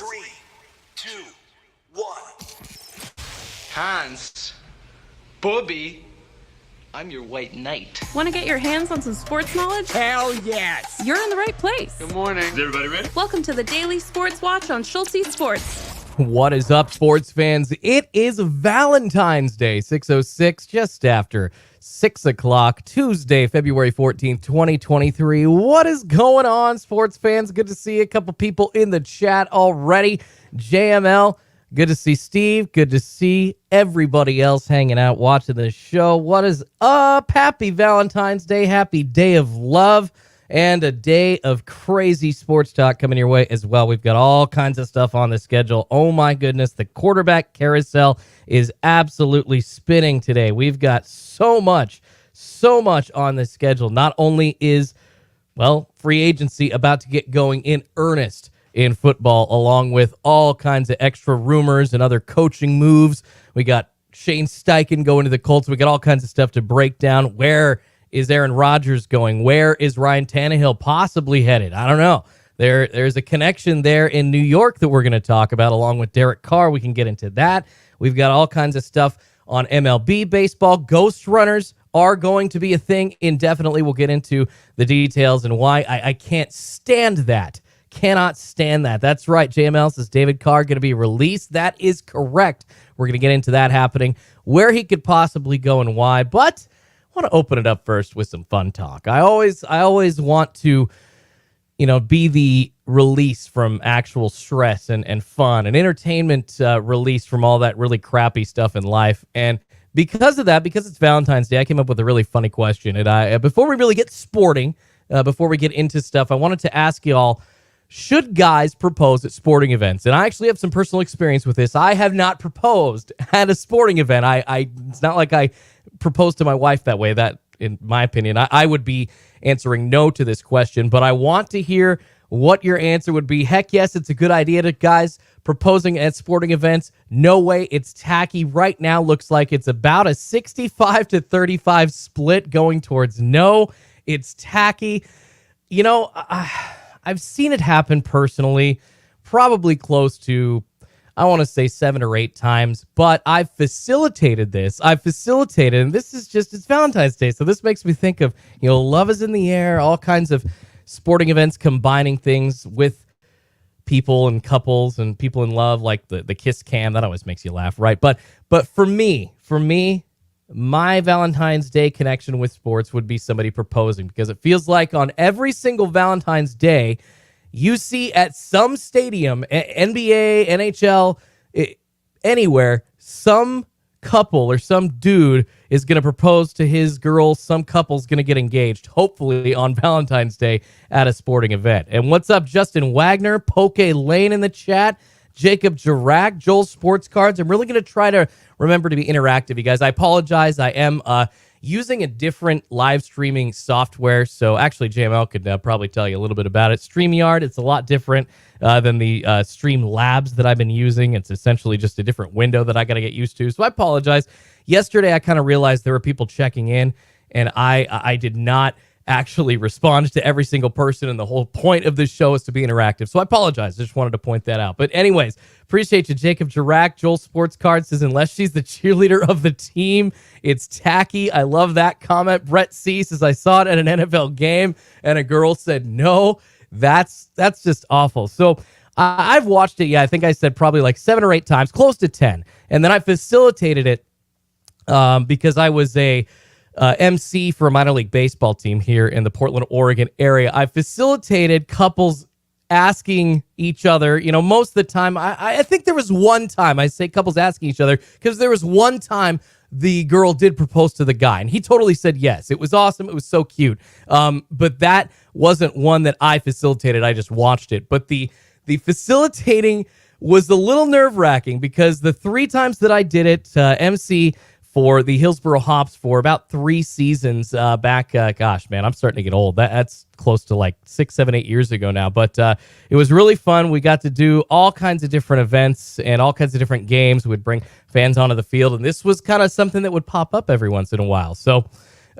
3, 2, 1. Hans, Bobby, I'm your white knight. Want to get your hands on some sports knowledge? Hell yes! You're in the right place. Good morning. Is everybody ready? Welcome to the Daily Sports Watch on Schultzy Sports. What is up, sports fans? It is Valentine's Day, 6:06, just after 6 o'clock, Tuesday, February 14th, 2023. What is going on, sports fans? Good to see a couple people in the chat already. JML, good to see Steve. Good to see everybody else hanging out, watching this show. What is up? Happy Valentine's Day. Happy Day of Love. And a day of crazy sports talk coming your way as well. We've got all kinds of stuff on the schedule. Oh my goodness, the quarterback carousel is absolutely spinning today. We've got so much on the schedule. Not only is, free agency about to get going in earnest in football, along with all kinds of extra rumors and other coaching moves. We got Shane Steichen going to the Colts. We got all kinds of stuff to break down. Where is Aaron Rodgers going? Where is Ryan Tannehill possibly headed? I don't know. There's a connection there in New York that we're going to talk about, along with Derek Carr. We can get into that. We've got all kinds of stuff on MLB baseball. Ghost runners are going to be a thing indefinitely. We'll get into the details and why. I can't stand that. Cannot stand that. That's right. JML says David Carr going to be released. That is correct. We're going to get into that happening, where he could possibly go and why. But I want to open it up first with some fun talk. I always want to, be the release from actual stress and fun and entertainment release from all that really crappy stuff in life. And because of that, because it's Valentine's Day, I came up with a really funny question. And before we really get sporting, before we get into stuff, I wanted to ask y'all, should guys propose at sporting events? And I actually have some personal experience with this. I have not proposed at a sporting event. It's not like I proposed to my wife that way. That, in my opinion, I would be answering no to this question. But I want to hear what your answer would be. Heck yes, it's a good idea to guys proposing at sporting events. No way, it's tacky. Right now, looks like it's about a 65 to 35 split going towards no. It's tacky. I've seen it happen personally, probably close to, I want to say 7 or 8 times, but I've facilitated this. And this is it's Valentine's Day. So this makes me think of, love is in the air, all kinds of sporting events combining things with people and couples and people in love, like the kiss cam. That always makes you laugh, right? But for me, my Valentine's Day connection with sports would be somebody proposing, because it feels like on every single Valentine's Day, you see at some stadium, NBA, NHL, anywhere, some couple or some dude is going to propose to his girl. Some couple's going to get engaged, hopefully on Valentine's Day at a sporting event. And what's up, Justin Wagner, Poke Lane in the chat, Jacob Jirac, Joel Sports Cards. I'm really going to try to remember to be interactive, you guys. I apologize. I am using a different live streaming software. So actually, JML could probably tell you a little bit about it. StreamYard, it's a lot different than the Streamlabs that I've been using. It's essentially just a different window that I got to get used to. So I apologize. Yesterday, I kind of realized there were people checking in, and I did not actually respond to every single person, and the whole point of this show is to be interactive. So I apologize. I just wanted to point that out. But anyways, appreciate you, Jacob Jirac. Joel Sports Card says, unless she's the cheerleader of the team, it's tacky. I love that comment. Brett C says, I saw it at an NFL game, and a girl said no. That's just awful. So I've watched it, I think I said probably like 7 or 8 times, close to 10. And then I facilitated it because I was a MC for a minor league baseball team here in the Portland, Oregon area. I facilitated couples asking each other, most of the time, I think there was one time, I say couples asking each other, because there was one time the girl did propose to the guy, and he totally said yes. It was awesome. It was so cute. But that wasn't one that I facilitated. I just watched it. But the facilitating was a little nerve-wracking, because the 3 times that I did it, MC for the Hillsboro Hops for about 3 seasons back. Gosh, man, I'm starting to get old. That's close to like 6, 7, 8 years ago now. But it was really fun. We got to do all kinds of different events and all kinds of different games. We'd bring fans onto the field, and this was kind of something that would pop up every once in a while. So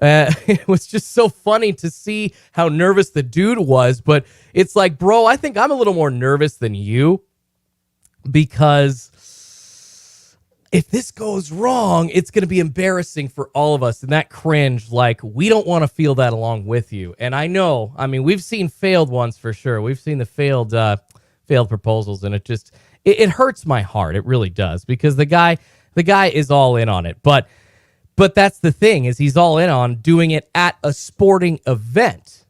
it was just so funny to see how nervous the dude was. But it's like, bro, I think I'm a little more nervous than you. because if this goes wrong, it's going to be embarrassing for all of us. And that cringe, like, we don't want to feel that along with you. And I know, I mean, we've seen failed ones for sure. We've seen the failed proposals, and it hurts my heart. It really does, because the guy is all in on it. But that's the thing, is he's all in on doing it at a sporting event.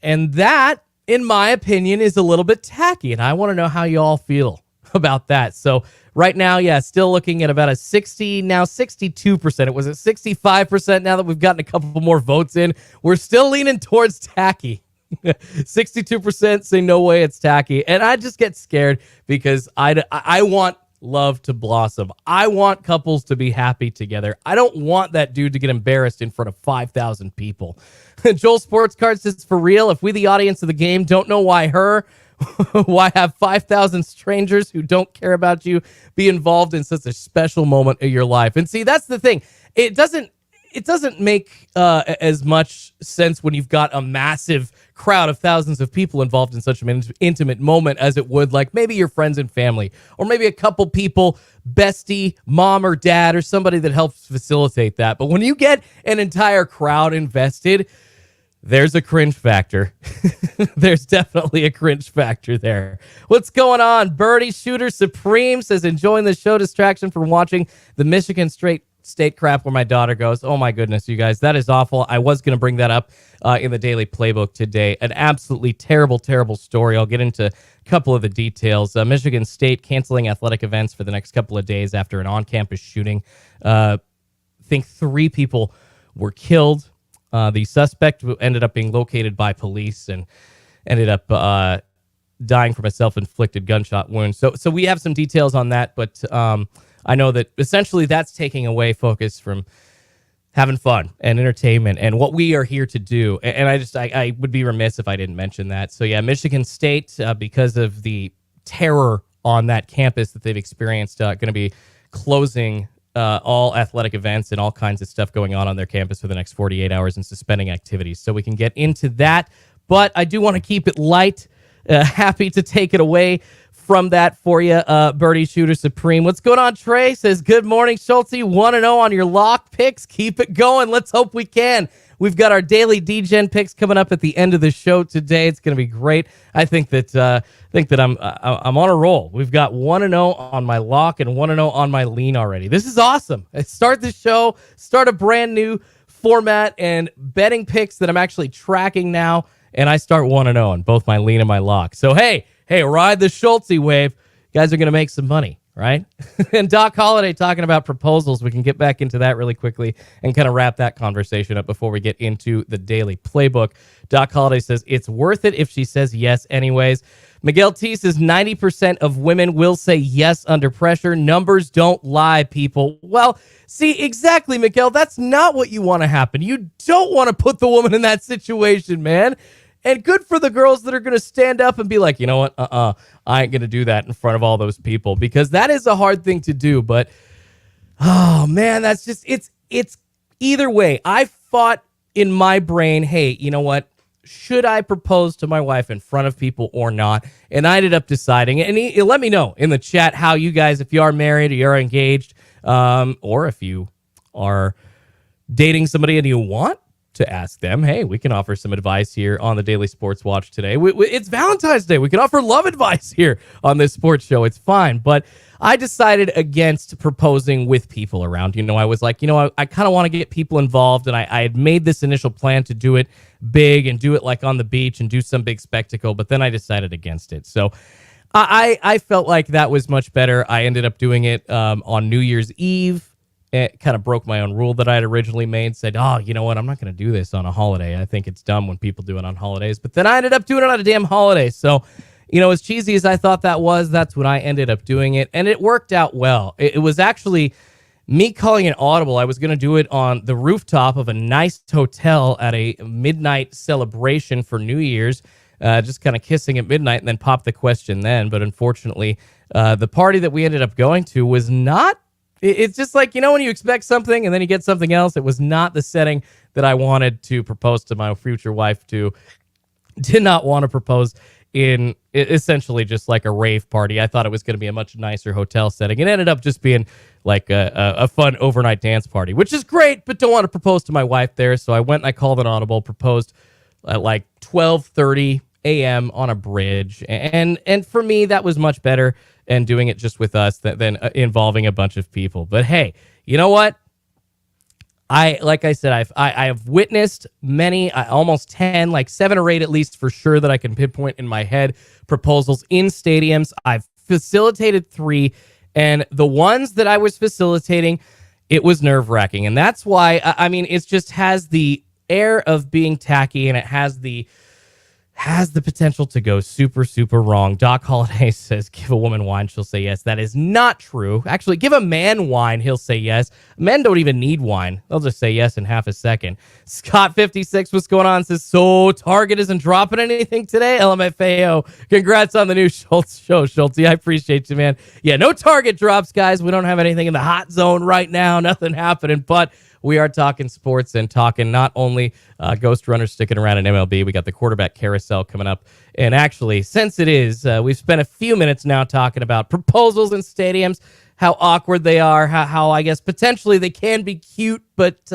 And that, in my opinion, is a little bit tacky. And I want to know how you all feel about that. So right now, yeah, still looking at about a 60, now 62%. It was at 65% now that we've gotten a couple more votes in. We're still leaning towards tacky. 62% say no way, it's tacky. And I just get scared because I want love to blossom. I want couples to be happy together. I don't want that dude to get embarrassed in front of 5,000 people. Joel Sports Card says, for real, if we, the audience of the game, don't know why why have 5,000 strangers who don't care about you be involved in such a special moment of your life? And see, that's the thing. It doesn't make as much sense when you've got a massive crowd of thousands of people involved in such an intimate moment as it would like maybe your friends and family, or maybe a couple people, bestie, mom or dad, or somebody that helps facilitate that. But when you get an entire crowd invested, there's a cringe factor. There's definitely a cringe factor there. What's going on? Birdie Shooter Supreme says, enjoying the show, distraction from watching the Michigan State crap where my daughter goes. Oh my goodness, you guys, that is awful. I was going to bring that up in the Daily Playbook today. An absolutely terrible, terrible story. I'll get into a couple of the details. Michigan State canceling athletic events for the next couple of days after an on-campus shooting. I think 3 people were killed. The suspect ended up being located by police and ended up dying from a self-inflicted gunshot wound. So we have some details on that, but I know that essentially that's taking away focus from having fun and entertainment and what we are here to do. And I would be remiss if I didn't mention that. So yeah, Michigan State, because of the terror on that campus that they've experienced, going to be closing all athletic events and all kinds of stuff going on their campus for the next 48 hours and suspending activities. So we can get into that, but I do want to keep it light. Happy to take it away from that for you, Birdie Shooter Supreme. What's going on? Trey says, good morning, Schultzy. 1-0 on your lock picks. Keep it going. Let's hope we can. We've got our daily DGen picks coming up at the end of the show today. It's going to be great. I think that I'm on a roll. We've got 1-0 on my lock and 1-0 on my lean already. This is awesome. I start the show, start a brand new format and betting picks that I'm actually tracking now, and I start 1-0 on both my lean and my lock. So hey, ride the Schultzy wave. You guys are going to make some money, right? And Doc Holliday talking about proposals. We can get back into that really quickly and kind of wrap that conversation up before we get into the daily playbook. Doc Holliday says, it's worth it if she says yes anyways. Miguel T says 90% of women will say yes under pressure. Numbers don't lie, people. Well, see, exactly, Miguel. That's not what you want to happen. You don't want to put the woman in that situation, man. And good for the girls that are going to stand up and be like, you know what? I ain't going to do that in front of all those people, because that is a hard thing to do. But, oh, man, that's just, it's either way. I fought in my brain, hey, you know what? Should I propose to my wife in front of people or not? And I ended up deciding, and let me know in the chat how you guys, if you are married or you're engaged, or if you are dating somebody and you want to ask them, hey, we can offer some advice here on the Daily Sports Watch today. It's Valentine's Day. We can offer love advice here on this sports show. It's fine. But I decided against proposing with people around. I was like, I kind of want to get people involved. And I had made this initial plan to do it big and do it like on the beach and do some big spectacle. But then I decided against it. So I felt like that was much better. I ended up doing it on New Year's Eve. It kind of broke my own rule that I had originally made, said, oh, you know what? I'm not going to do this on a holiday. I think it's dumb when people do it on holidays. But then I ended up doing it on a damn holiday. So, as cheesy as I thought that was, that's when I ended up doing it. And it worked out well. It was actually me calling an audible. I was going to do it on the rooftop of a nice hotel at a midnight celebration for New Year's, just kind of kissing at midnight and then pop the question then. But unfortunately, the party that we ended up going to was not. It's just like, when you expect something and then you get something else. It was not the setting that I wanted to propose to my future wife to. Did not want to propose in essentially just like a rave party. I thought it was going to be a much nicer hotel setting. It ended up just being like a fun overnight dance party, which is great, but don't want to propose to my wife there. So I went and I called an audible, proposed at like 12:30 a.m. on a bridge. And for me, that was much better, and doing it just with us than involving a bunch of people. But hey, you know what? Like I said, I have witnessed many, almost 10, like 7 or 8 at least for sure that I can pinpoint in my head, proposals in stadiums. I've facilitated 3, and the ones that I was facilitating, it was nerve-wracking. And that's why, I mean, it just has the air of being tacky, and it has the potential to go super, super wrong. Doc Holliday says, give a woman wine, she'll say yes. That is not true. Actually, give a man wine, he'll say yes. Men don't even need wine. They'll just say yes in half a second. Scott56, what's going on? Says, so Target isn't dropping anything today? LMFAO, congrats on the new Schultz show, Schultzy. I appreciate you, man. Yeah, no Target drops, guys. We don't have anything in the hot zone right now. Nothing happening, but we are talking sports and talking not only Ghost Runners sticking around in MLB. We got the quarterback carousel coming up. And actually, since it is, we've spent a few minutes now talking about proposals in stadiums, how awkward they are, how I guess potentially they can be cute, but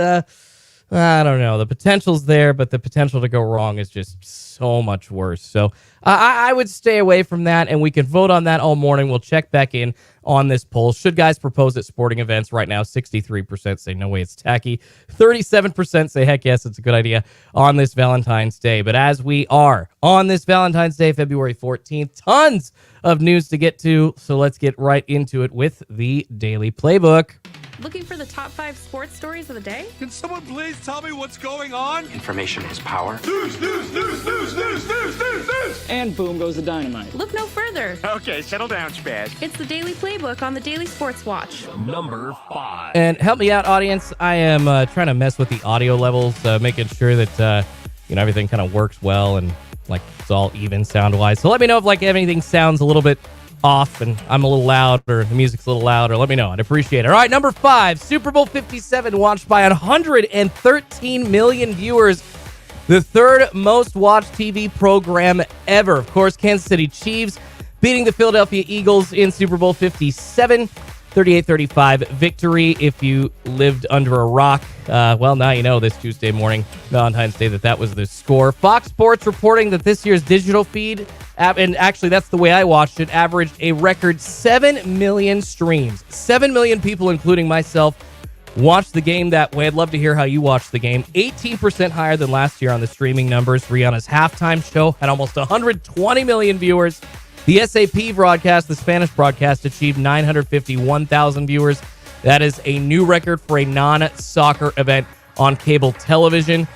I don't know. The potential's there, but the potential to go wrong is just so much worse. So I would stay away from that, and we can vote on that all morning. We'll check back in on this poll. Should guys propose at sporting events? Right now, 63% say no way, it's tacky. 37% say heck yes, it's a good idea on this Valentine's Day. But as we are on this Valentine's Day, February 14th, tons of news to get to. So let's get right into it with the Daily Playbook. Looking for the top 5 sports stories of the day? Can someone please tell me what's going on? Information is power. News. And boom goes the dynamite. Look no further. Okay, settle down, Spaz. It's the Daily Playbook on the Daily Sports Watch. Number 5. And help me out, audience. I am trying to mess with the audio levels, making sure that everything kind of works well and like it's all even sound-wise. So let me know if like anything sounds a little bit off and I'm a little loud or the music's a little loud, or let me know. I'd appreciate it. All right, number 5, Super Bowl 57 watched by 113 million viewers. The third most watched TV program ever. Of course, Kansas City Chiefs beating the Philadelphia Eagles in Super Bowl 57. 38-35 victory. If you lived under a rock, well, now you know this Tuesday morning, Valentine's Day, that was the score. Fox Sports reporting that this year's digital feed, and actually that's the way I watched it, averaged a record 7 million streams. 7 million people, including myself, watched the game that way. I'd love to hear how you watched the game. 18% higher than last year on the streaming numbers. Rihanna's halftime show had almost 120 million viewers. The SAP broadcast, the Spanish broadcast, achieved 951,000 viewers. That is a new record for a non-soccer event on cable television.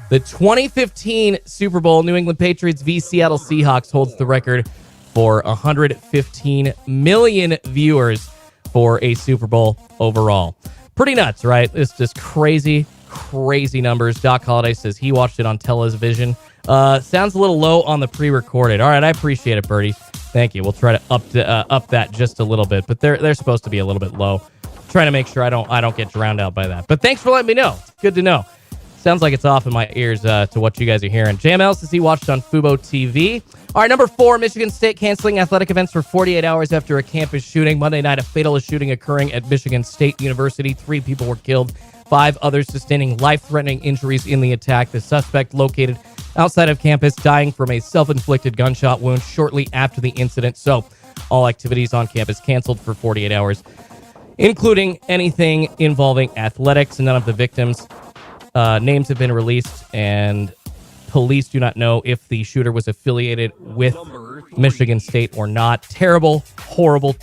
The 2015 Super Bowl, New England Patriots v. Seattle Seahawks, holds the record for 115 million viewers for a Super Bowl overall. Pretty nuts, right? It's just crazy, crazy numbers. Doc Holliday says he watched it on television. Sounds a little low on the pre-recorded. All right, I appreciate it, Birdie. Thank you. We'll try to up that just a little bit, but they're supposed to be a little bit low. Trying to make sure I don't get drowned out by that. But thanks for letting me know. It's good to know. Sounds like it's off in my ears to what you guys are hearing. JML says he watched on Fubo TV. All right, number 4, Michigan State canceling athletic events for 48 hours after a campus shooting. Monday night, a fatal shooting occurring at Michigan State University. 3 people were killed, 5 others sustaining life-threatening injuries in the attack. The suspect located outside of campus, dying from a self-inflicted gunshot wound shortly after the incident. So all activities on campus canceled for 48 hours, including anything involving athletics. None of the victims' names have been released, and police do not know if the shooter was affiliated with Michigan State or not. Terrible, horrible,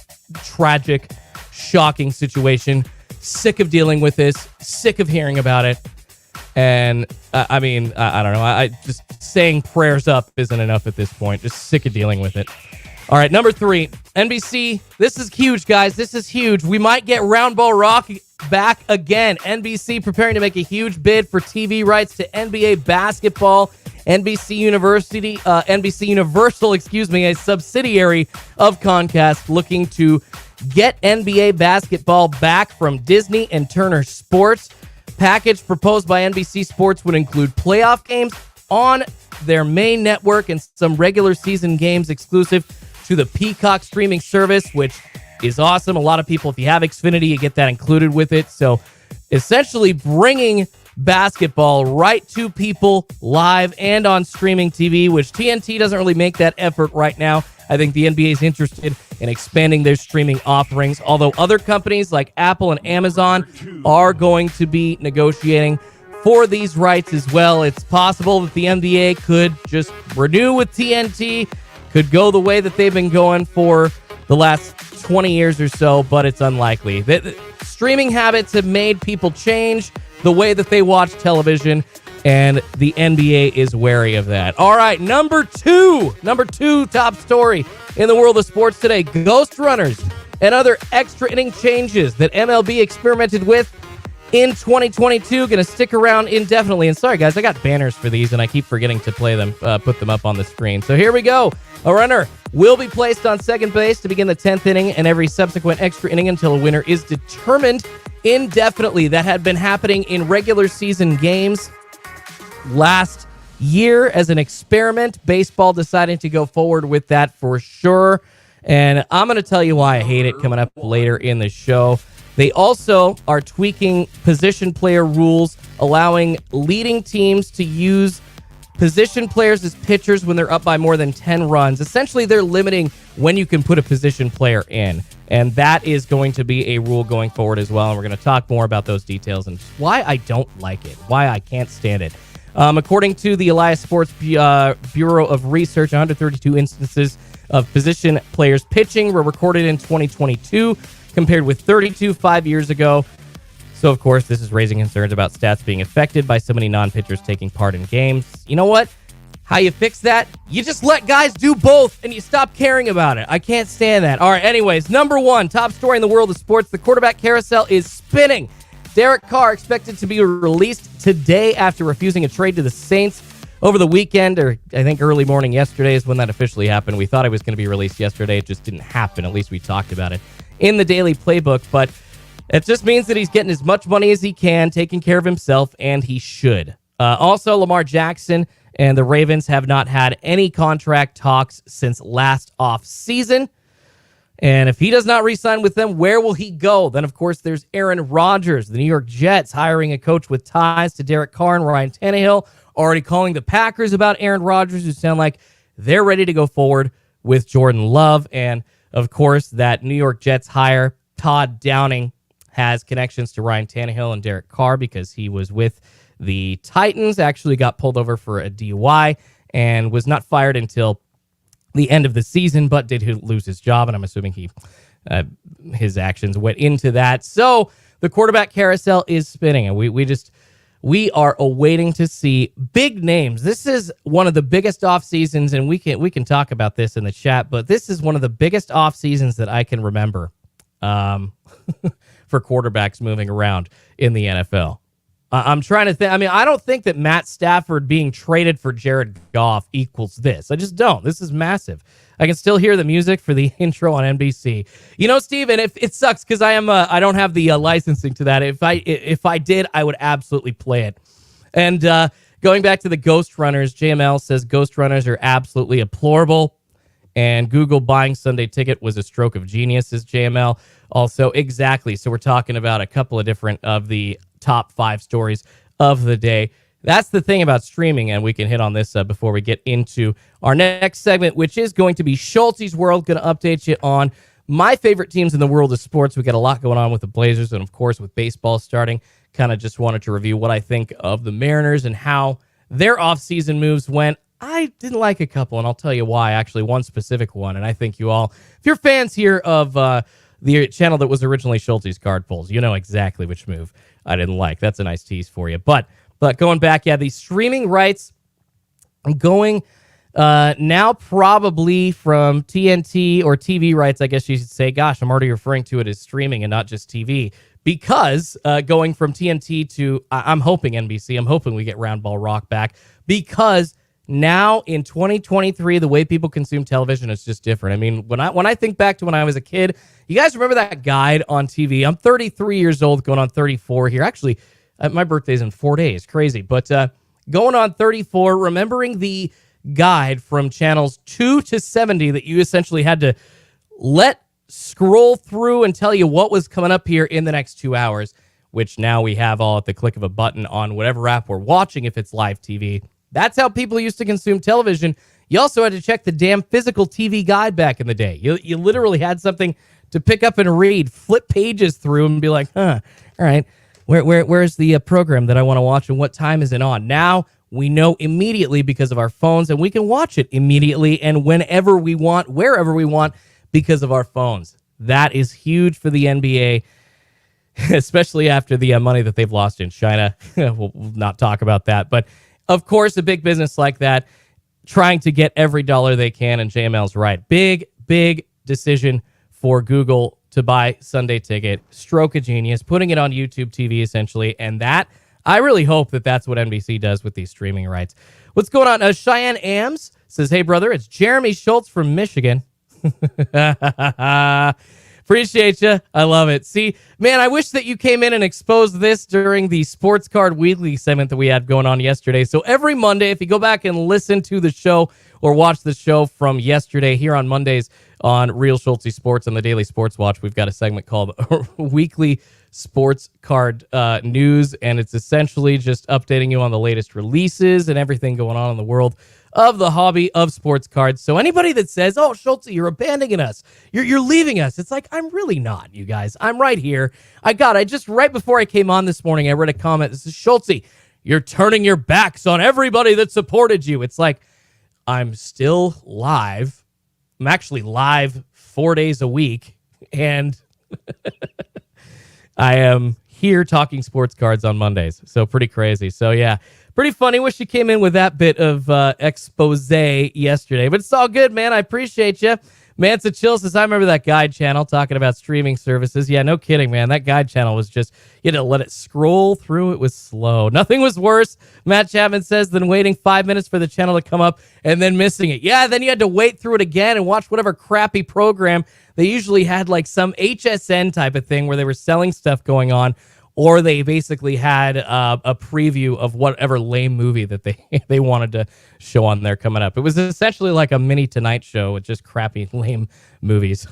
tragic, shocking situation. Sick of dealing with this. Sick of hearing about it. And I mean, I don't know. I just saying prayers up isn't enough at this point. Just sick of dealing with it. All right, number 3, NBC. This is huge, guys. This is huge. We might get Round Ball Rock back again. NBC preparing to make a huge bid for TV rights to NBA basketball. NBC Universal, a subsidiary of Comcast, looking to get NBA basketball back from Disney and Turner Sports. Package proposed by NBC Sports would include playoff games on their main network and some regular season games exclusive to the Peacock streaming service, which is awesome. A lot of people, if you have Xfinity, you get that included with it. So essentially bringing basketball right to people live and on streaming TV, which TNT doesn't really make that effort right now. I think the NBA is interested in expanding their streaming offerings, although other companies like Apple and Amazon are going to be negotiating for these rights as well. It's possible that the NBA could just renew with TNT, could go the way that they've been going for the last 20 years or so, but it's unlikely. Streaming habits have made people change the way that they watch television, and the NBA is wary of that. All right, number two top story in the world of sports today. Ghost runners and other extra inning changes that MLB experimented with in 2022 going to stick around indefinitely. And sorry, guys, I got banners for these, and I keep forgetting to play them, put them up on the screen. So here we go. A runner will be placed on second base to begin the 10th inning and every subsequent extra inning until a winner is determined indefinitely. That had been happening in regular season games last year as an experiment. Baseball deciding to go forward with that for sure. And I'm going to tell you why I hate it coming up later in the show. They also are tweaking position player rules, allowing leading teams to use position players as pitchers when they're up by more than 10 runs. Essentially, they're limiting when you can put a position player in. And that is going to be a rule going forward as well. And we're going to talk more about those details and why I don't like it, why I can't stand it. According to the Elias Sports Bureau of Research, 132 instances of position players pitching were recorded in 2022, compared with 32 5 years ago. So, of course, this is raising concerns about stats being affected by so many non-pitchers taking part in games. You know what? How you fix that? You just let guys do both and you stop caring about it. I can't stand that. All right, anyways, number one, top story in the world of sports. The quarterback carousel is spinning. Derek Carr expected to be released today after refusing a trade to the Saints over the weekend, or I think early morning yesterday is when that officially happened. We thought it was going to be released yesterday. It just didn't happen. At least we talked about it in the daily playbook, but it just means that he's getting as much money as he can, taking care of himself, and he should. Also, Lamar Jackson and the Ravens have not had any contract talks since last offseason. And if he does not re-sign with them, where will he go? Then, of course, there's Aaron Rodgers, the New York Jets, hiring a coach with ties to Derek Carr and Ryan Tannehill, already calling the Packers about Aaron Rodgers, who sound like they're ready to go forward with Jordan Love. And, of course, that New York Jets hire, Todd Downing, has connections to Ryan Tannehill and Derek Carr because he was with the Titans, actually got pulled over for a DUI and was not fired until the end of the season, but did lose his job, and I'm assuming his actions went into that. So the quarterback carousel is spinning, and we are awaiting to see big names. This is one of the biggest off seasons, and we can talk about this in the chat, but this is one of the biggest off seasons that I can remember for quarterbacks moving around in the NFL. I'm trying to think. I mean, I don't think that Matt Stafford being traded for Jared Goff equals this. I just don't. This is massive. I can still hear the music for the intro on NBC. You know, Steven, if it sucks because I don't have the licensing to that. If I did, I would absolutely play it. And going back to the Ghost Runners, JML says Ghost Runners are absolutely deplorable. And Google buying Sunday Ticket was a stroke of genius, says JML. Also, exactly. So we're talking about a couple of different of the top 5 stories of the day. That's the thing about streaming, and we can hit on this before we get into our next segment, which is going to be Schultzy's World. Going to update you on my favorite teams in the world of sports. We got a lot going on with the Blazers, and of course with baseball starting. Kind of just wanted to review what I think of the Mariners and how their offseason moves went. I didn't like a couple, and I'll tell you why. Actually, one specific one, and I think you all, if you're fans here of the channel that was originally Schultzy's Card Pulls, you know exactly which move I didn't like. That's a nice tease for you. But going back, yeah, the streaming rights going now probably from TNT or TV rights, I guess you should say. Gosh, I'm already referring to it as streaming and not just TV. Because going from TNT to, I'm hoping NBC, I'm hoping we get Round Ball Rock back. Because now in 2023, the way people consume television is just different. I mean, when I think back to when I was a kid, you guys remember that guide on TV? I'm 33 years old, going on 34 here. Actually, my birthday's in 4 days. Crazy. But going on 34, remembering the guide from channels 2 to 70 that you essentially had to let scroll through and tell you what was coming up here in the next 2 hours, which now we have all at the click of a button on whatever app we're watching if it's live TV. That's how people used to consume television. You also had to check the damn physical TV guide back in the day. You literally had something to pick up and read, flip pages through and be like, all right, where's the program that I want to watch and what time is it on? Now we know immediately because of our phones, and we can watch it immediately and whenever we want, wherever we want, because of our phones. That is huge for the NBA, especially after the money that they've lost in China. We'll not talk about that. But, of course, a big business like that, trying to get every dollar they can, and JML's right. Big decision for Google to buy Sunday Ticket. Stroke of genius, putting it on YouTube TV, essentially, and that I really hope that that's what NBC does with these streaming rights. What's going on? Cheyenne Ams says, hey, brother, it's Jeremy Schultz from Michigan. Appreciate you. I love it. See, man, I wish that you came in and exposed this during the Sports Card Weekly segment that we had going on yesterday. So every Monday, if you go back and listen to the show or watch the show from yesterday here on Mondays on Real Schultzy Sports on the Daily Sports Watch, we've got a segment called Weekly Sports Card News, and it's essentially just updating you on the latest releases and everything going on in the world of the hobby of sports cards. So anybody that says, oh, Schultz, you're abandoning us, you're leaving us, it's like, I'm really not, you guys. I'm right here. I just right before I came on this morning, I read a comment that says, Schultz, you're turning your backs on everybody that supported you. It's like, I'm still live. I'm actually live 4 days a week, and I am here talking sports cards on Mondays. So pretty crazy. So yeah, pretty funny. Wish you came in with that bit of expose yesterday, but it's all good, man. I appreciate you. Mansa Chill says, I remember that guide channel talking about streaming services. Yeah, no kidding, man. That guide channel was just, you had to let it scroll through. It was slow. Nothing was worse, Matt Chapman says, than waiting 5 minutes for the channel to come up and then missing it. Yeah, then you had to wait through it again and watch whatever crappy program. They usually had like some HSN type of thing where they were selling stuff going on, or they basically had a preview of whatever lame movie that they wanted to show on there coming up. It was essentially like a mini Tonight Show with just crappy, lame movies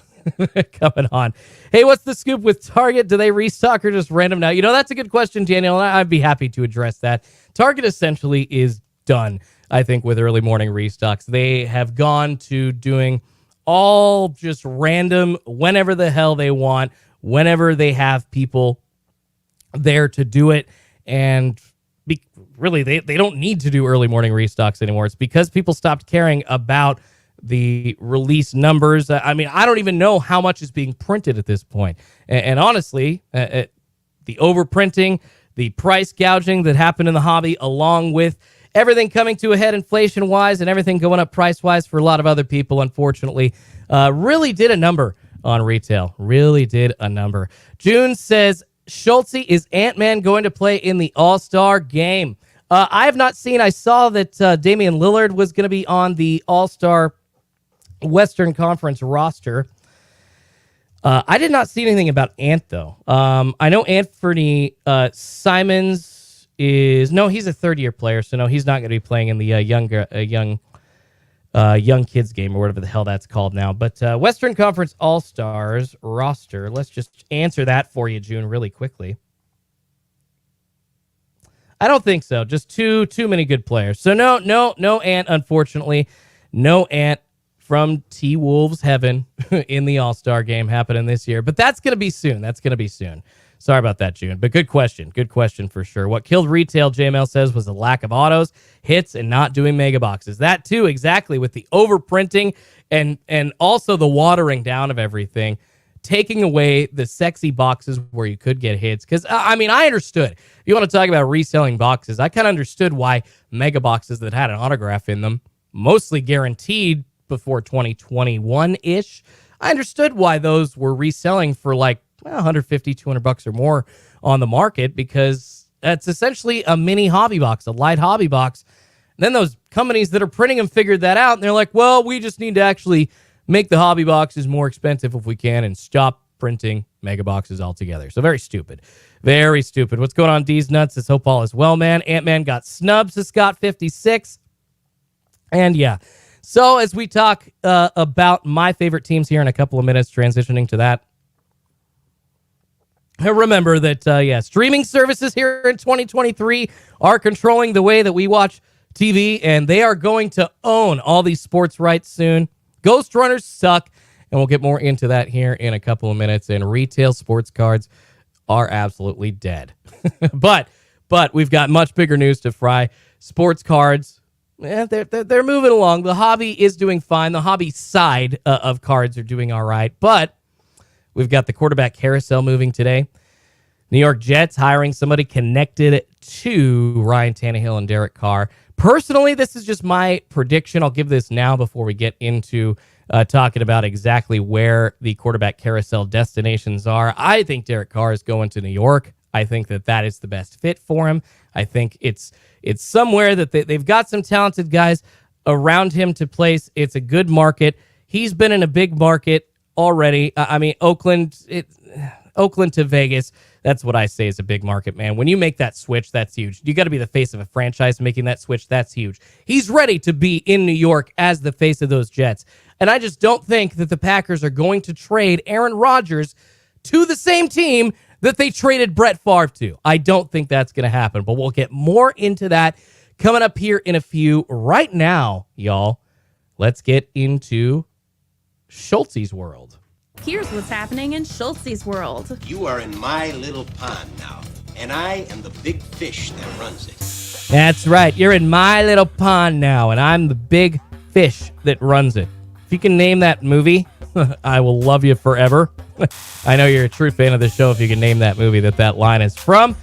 coming on. Hey, what's the scoop with Target? Do they restock or just random now? You know, that's a good question, Daniel, and I'd be happy to address that. Target essentially is done, I think, with early morning restocks. They have gone to doing all just random, whenever the hell they want, whenever they have people there to do it, and really they don't need to do early morning restocks anymore. It's because people stopped caring about the release numbers. I mean, I don't even know how much is being printed at this point, and honestly, the overprinting, the price gouging that happened in the hobby, along with everything coming to a head inflation wise and everything going up price wise for a lot of other people, unfortunately, really did a number on retail. Really did a number. June says, Schultz, is Ant-Man going to play in the All-Star game? I have not seen. I saw that Damian Lillard was going to be on the All-Star Western Conference roster. I did not see anything about Ant, though. I know Anthony Simons is... No, he's a third-year player, so no, he's not going to be playing in the young kids game or whatever the hell that's called now. But Western Conference All-Stars roster, let's just answer that for you, June, really quickly. I don't think so. Just too many good players. So no Ant, unfortunately. No Ant from T-Wolves heaven in the All-Star game happening this year. But that's going to be soon. Sorry about that, June. But good question. Good question for sure. What killed retail, JML says, was the lack of autos, hits, and not doing mega boxes. That, too, exactly, with the overprinting and also the watering down of everything, taking away the sexy boxes where you could get hits. Because, I mean, I understood. If you want to talk about reselling boxes, I kind of understood why mega boxes that had an autograph in them, mostly guaranteed before 2021-ish, I understood why those were reselling for like, well, $150, $200 or more on the market, because that's essentially a mini hobby box, a light hobby box. And then those companies that are printing them figured that out, and they're like, well, we just need to actually make the hobby boxes more expensive if we can and stop printing mega boxes altogether. So very stupid. Very stupid. What's going on, D's Nuts? Let's hope all is well, man. Ant-Man got snubs to Scott 56. And yeah. So as we talk about my favorite teams here in a couple of minutes, transitioning to that, remember that, streaming services here in 2023 are controlling the way that we watch TV, and they are going to own all these sports rights soon. Ghost Runners suck, and we'll get more into that here in a couple of minutes, and retail sports cards are absolutely dead. But we've got much bigger news to fry. Sports cards, they're moving along. The hobby is doing fine. The hobby side of cards are doing all right, but we've got the quarterback carousel moving today. New York Jets hiring somebody connected to Ryan Tannehill and Derek Carr. Personally, this is just my prediction. I'll give this now before we get into talking about exactly where the quarterback carousel destinations are. I think Derek Carr is going to New York. I think that is the best fit for him. I think it's somewhere that they've got some talented guys around him to place. It's a good market. He's been in a big market already. I mean, Oakland to Vegas, that's what I say is a big market, man. When you make that switch, that's huge. You got to be the face of a franchise making that switch. That's huge. He's ready to be in New York as the face of those Jets. And I just don't think that the Packers are going to trade Aaron Rodgers to the same team that they traded Brett Favre to. I don't think that's going to happen, but we'll get more into that coming up here in a few. Right now, y'all, let's get into Schultzy's world. Here's what's happening in Schultzy's world. You are in my little pond now, and I am the big fish that runs it. That's right. You're in my little pond now, and I'm the big fish that runs it. If you can name that movie, I will love you forever. I know you're a true fan of the show if you can name that movie that line is from.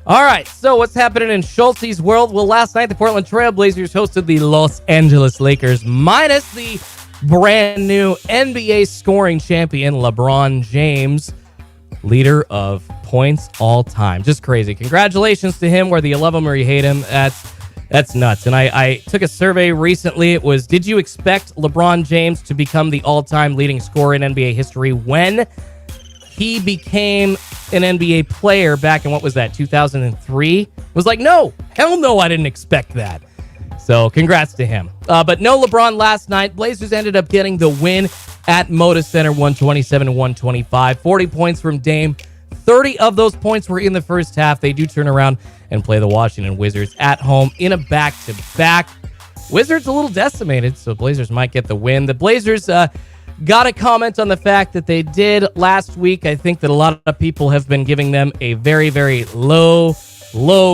All right, so what's happening in Schultzy's world? Well, last night, the Portland Trail Blazers hosted the Los Angeles Lakers, minus the brand new NBA scoring champion, LeBron James, leader of points all time. Just crazy. Congratulations to him, whether you love him or you hate him. That's nuts. And I took a survey recently. It was, did you expect LeBron James to become the all-time leading scorer in NBA history when he became an NBA player back in, what was that, 2003? It was like, no, hell no, I didn't expect that. So congrats to him. But no LeBron last night. Blazers ended up getting the win at Moda Center, 127-125. 40 points from Dame. 30 of those points were in the first half. They do turn around and play the Washington Wizards at home in a back-to-back. Wizards a little decimated, so Blazers might get the win. The Blazers got a comment on the fact that they did last week. I think that a lot of people have been giving them a very, very low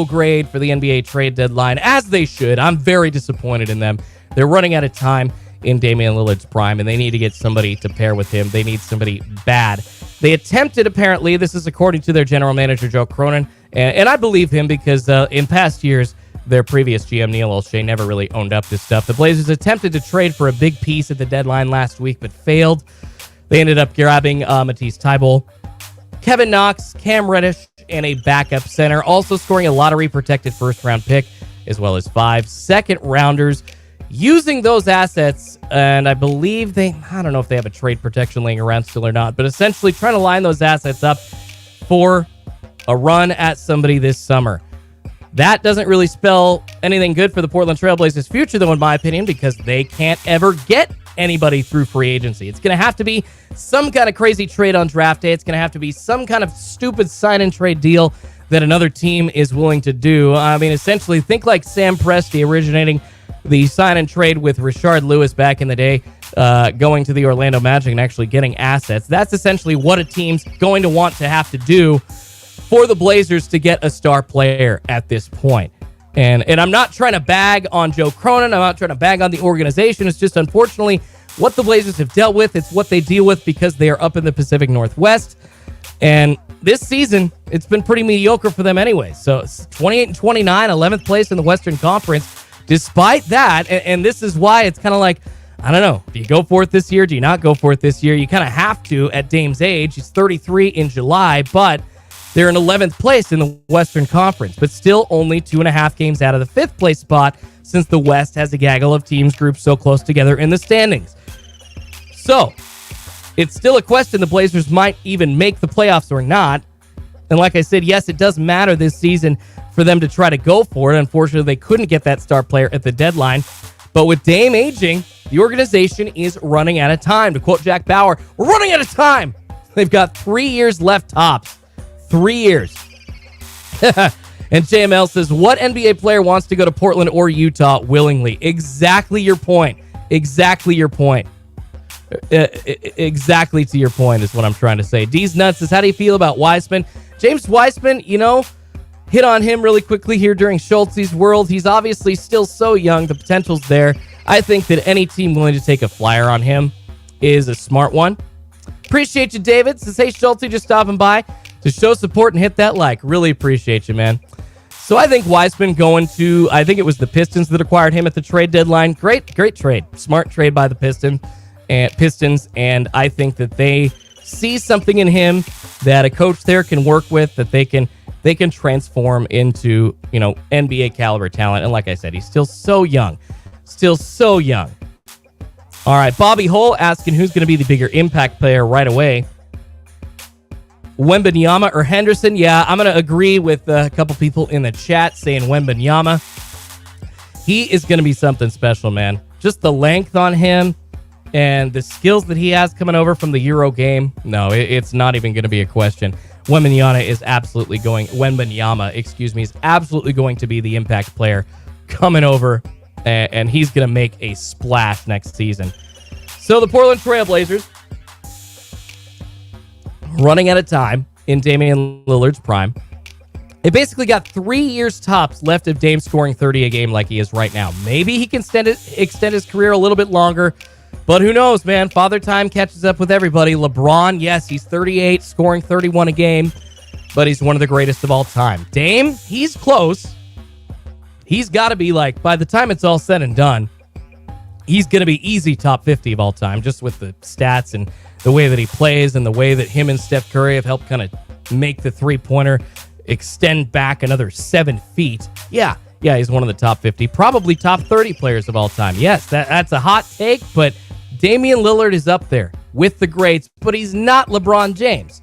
grade for the NBA trade deadline, as they should. I'm very disappointed in them. They're running out of time in Damian Lillard's prime, and they need to get somebody to pair with him. They need somebody bad. They attempted, apparently, this is according to their general manager, Joe Cronin, and I believe him because in past years, their previous GM, Neil Olshey, never really owned up to stuff. The Blazers attempted to trade for a big piece at the deadline last week, but failed. They ended up grabbing Matisse Thybulle, Kevin Knox, Cam Reddish, and a backup center, also scoring a lottery-protected first-round pick, as well as 5 second-rounders. Using those assets, and I believe I don't know if they have a trade protection laying around still or not, but essentially trying to line those assets up for a run at somebody this summer. That doesn't really spell anything good for the Portland Trail Blazers' future, though, in my opinion, because they can't ever get anybody through free agency. It's going to have to be some kind of crazy trade on draft day. It's going to have to be some kind of stupid sign-and-trade deal that another team is willing to do. I mean, essentially, think like Sam Presti originating the sign-and-trade with Rashard Lewis back in the day, going to the Orlando Magic and actually getting assets. That's essentially what a team's going to want to have to do for the Blazers to get a star player at this point. And I'm not trying to bag on Joe Cronin. I'm not trying to bag on the organization. It's just, unfortunately, what the Blazers have dealt with. It's what they deal with because they are up in the Pacific Northwest. And this season, it's been pretty mediocre for them anyway. So it's 28-29, 11th place in the Western Conference. Despite that, and this is why it's kind of like, I don't know, do you go for it this year? Do you not go for it this year? You kind of have to at Dame's age. He's 33 in July, but they're in 11th place in the Western Conference, but still only 2.5 games out of the 5th place spot since the West has a gaggle of teams grouped so close together in the standings. So, it's still a question the Blazers might even make the playoffs or not. And like I said, yes, it does matter this season for them to try to go for it. Unfortunately, they couldn't get that star player at the deadline. But with Dame aging, the organization is running out of time. To quote Jack Bauer, we're running out of time. They've got 3 years left tops. 3 years. And JML says, what NBA player wants to go to Portland or Utah willingly? Exactly your point. Exactly your point. Exactly to your point is what I'm trying to say. D's Nuts says, how do you feel about Wiseman? James Wiseman, hit on him really quickly here during Schultzy's world. He's obviously still so young. The potential's there. I think that any team willing to take a flyer on him is a smart one. Appreciate you, David. Says, hey, Schultzy, just stopping by to show support and hit that like. Really appreciate you, man. So I think Wiseman going to, I think it was the Pistons that acquired him at the trade deadline. Great trade. Smart trade by the Pistons. And I think that they see something in him that a coach there can work with, that they can transform into, NBA caliber talent. And like I said, he's still so young. All right, Bobby Hull asking who's going to be the bigger impact player right away. Wembanyama or Henderson? Yeah, I'm going to agree with a couple people in the chat saying Wembanyama. He is going to be something special, man. Just the length on him and the skills that he has coming over from the Euro game. No, it's not even going to be a question. Wembanyama is absolutely going to be the impact player coming over, and he's going to make a splash next season. So the Portland Trailblazers running out of time in Damian Lillard's prime. They basically got 3 years tops left of Dame scoring 30 a game like he is right now. Maybe he can extend his career a little bit longer, but who knows, man? Father Time catches up with everybody. LeBron, yes, he's 38, scoring 31 a game, but he's one of the greatest of all time. Dame, he's close. He's got to be by the time it's all said and done, he's going to be easy top 50 of all time, just with the stats and the way that he plays and the way that him and Steph Curry have helped kind of make the three-pointer extend back another 7 feet. Yeah, he's one of the top 50, probably top 30 players of all time. Yes, that's a hot take, but Damian Lillard is up there with the greats, but he's not LeBron James.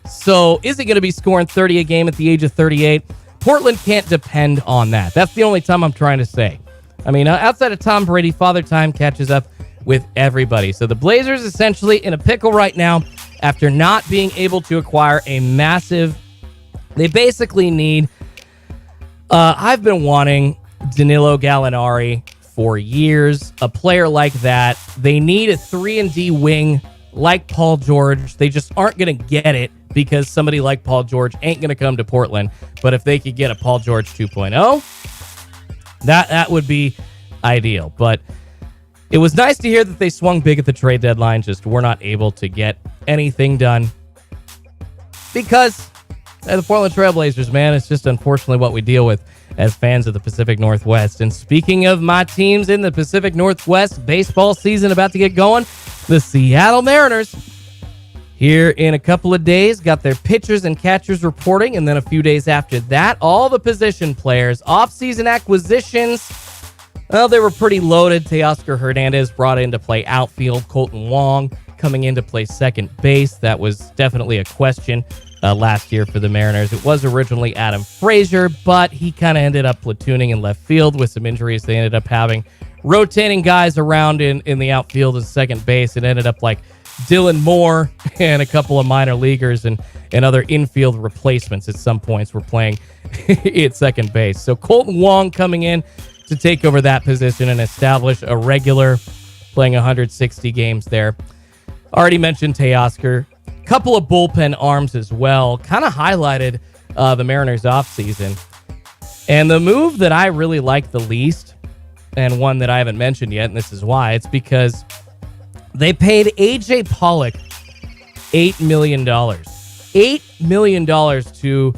So is he going to be scoring 30 a game at the age of 38? Portland can't depend on that. That's the only time I'm trying to say. I mean, outside of Tom Brady, Father Time catches up with everybody. So the Blazers essentially in a pickle right now after not being able to acquire a massive... They basically need... I've been wanting Danilo Gallinari for years. A player like that. They need a 3-and-D wing like Paul George. They just aren't going to get it because somebody like Paul George ain't going to come to Portland. But if they could get a Paul George 2.0, that would be ideal. But it was nice to hear that they swung big at the trade deadline. Just were not able to get anything done because the Portland Trailblazers, man, it's just unfortunately what we deal with as fans of the Pacific Northwest. And speaking of my teams in the Pacific Northwest, baseball season about to get going. The Seattle Mariners, here in a couple of days, got their pitchers and catchers reporting, and then a few days after that, all the position players, off-season acquisitions. Well, they were pretty loaded. Teoscar Hernandez brought in to play outfield. Colton Wong coming in to play second base. That was definitely a question last year for the Mariners. It was originally Adam Frazier, but he kind of ended up platooning in left field with some injuries they ended up having. Rotating guys around in the outfield and second base. It ended up like Dylan Moore and a couple of minor leaguers and other infield replacements at some points were playing at second base. So Colton Wong coming in to take over that position and establish a regular, playing 160 games there. Already mentioned Teoscar. Couple of bullpen arms as well. Kind of highlighted the Mariners offseason. And the move that I really like the least, and one that I haven't mentioned yet, and this is why, it's because they paid AJ Pollock $8 million. $8 million to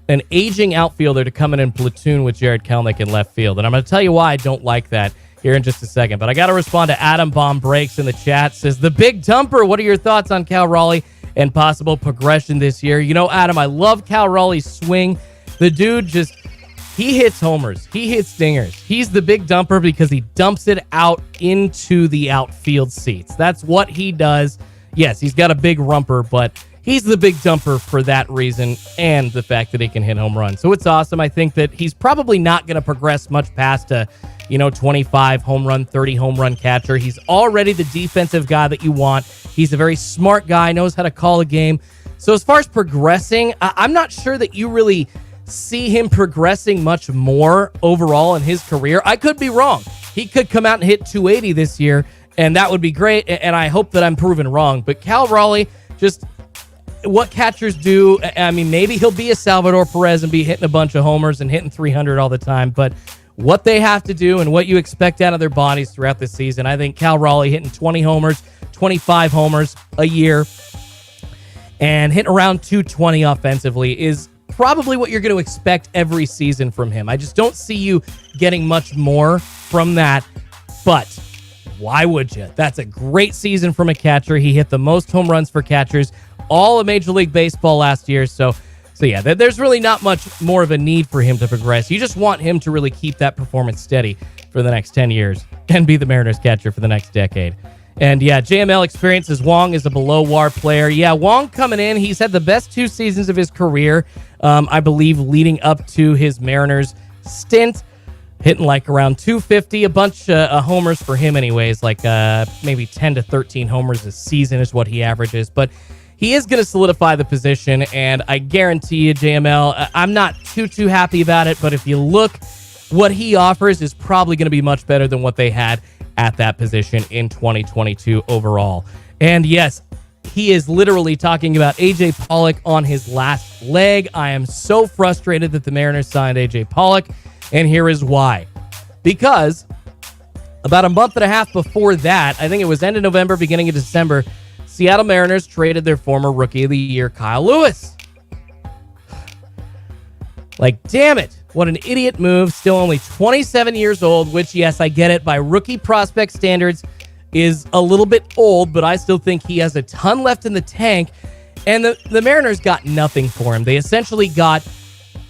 an aging outfielder to come in and platoon with Jared Kelenic in left field. And I'm going to tell you why I don't like that here in just a second. But I got to respond to Adam Bomb Breaks in the chat. Says, the Big Dumper, what are your thoughts on Cal Raleigh and possible progression this year? You know, Adam, I love Cal Raleigh's swing. The dude just... he hits homers. He hits dingers. He's the big dumper because he dumps it out into the outfield seats. That's what he does. Yes, he's got a big rumper, but he's the big dumper for that reason and the fact that he can hit home runs. So it's awesome. I think that he's probably not going to progress much past a 25 home run, 30 home run catcher. He's already the defensive guy that you want. He's a very smart guy, knows how to call a game. So as far as progressing, I'm not sure that you really see him progressing much more overall in his career. I could be wrong. He could come out and hit 280 this year, and that would be great, and I hope that I'm proven wrong. But Cal Raleigh, just what catchers do, I mean, maybe he'll be a Salvador Perez and be hitting a bunch of homers and hitting 300 all the time, but what they have to do and what you expect out of their bodies throughout the season, I think Cal Raleigh hitting 20 homers, 25 homers a year, and hitting around 220 offensively is probably what you're going to expect every season from him. I just don't see you getting much more from that, but why would you? That's a great season from a catcher. He hit the most home runs for catchers all of Major League Baseball last year, so yeah, there's really not much more of a need for him to progress. You just want him to really keep that performance steady for the next 10 years and be the Mariners catcher for the next decade. And yeah, JML experiences Wong as a below-WAR player. Yeah, Wong coming in, he's had the best 2 seasons of his career, I believe, leading up to his Mariners stint, hitting like around 250, a bunch of homers for him anyways, like maybe 10 to 13 homers a season is what he averages. But he is going to solidify the position, and I guarantee you, JML, I'm not too happy about it, but if you look, what he offers is probably going to be much better than what they had at that position in 2022 overall. And yes, he is literally talking about A.J. Pollock on his last leg. I am so frustrated that the Mariners signed A.J. Pollock, and here is why. Because about a month and a half before that, I think it was end of November, beginning of December, Seattle Mariners traded their former Rookie of the Year, Kyle Lewis. Like, damn it. What an idiot move. Still only 27 years old, which, yes, I get it. By rookie prospect standards is a little bit old, but I still think he has a ton left in the tank. And the Mariners got nothing for him. They essentially got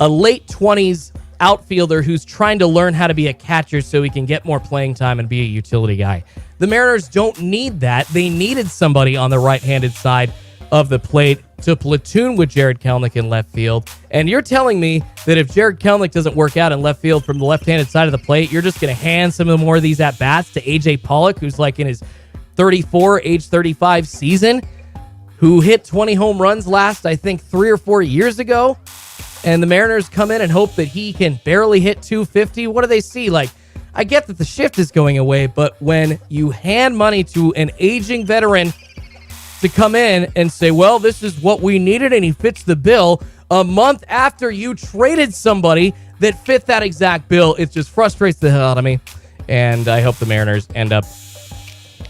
a late 20s outfielder who's trying to learn how to be a catcher so he can get more playing time and be a utility guy. The Mariners don't need that. They needed somebody on the right-handed side of the plate to platoon with Jared Kelenic in left field. And you're telling me that if Jared Kelenic doesn't work out in left field from the left-handed side of the plate, you're just going to hand some of the more of these at-bats to A.J. Pollock, who's like in his age 35 season, who hit 20 home runs last, I think, 3 or 4 years ago. And the Mariners come in and hope that he can barely hit 250. What do they see? Like, I get that the shift is going away, but when you hand money to an aging veteran to come in and say, well, this is what we needed and he fits the bill, a month after you traded somebody that fit that exact bill, it just frustrates the hell out of me. And I hope the Mariners end up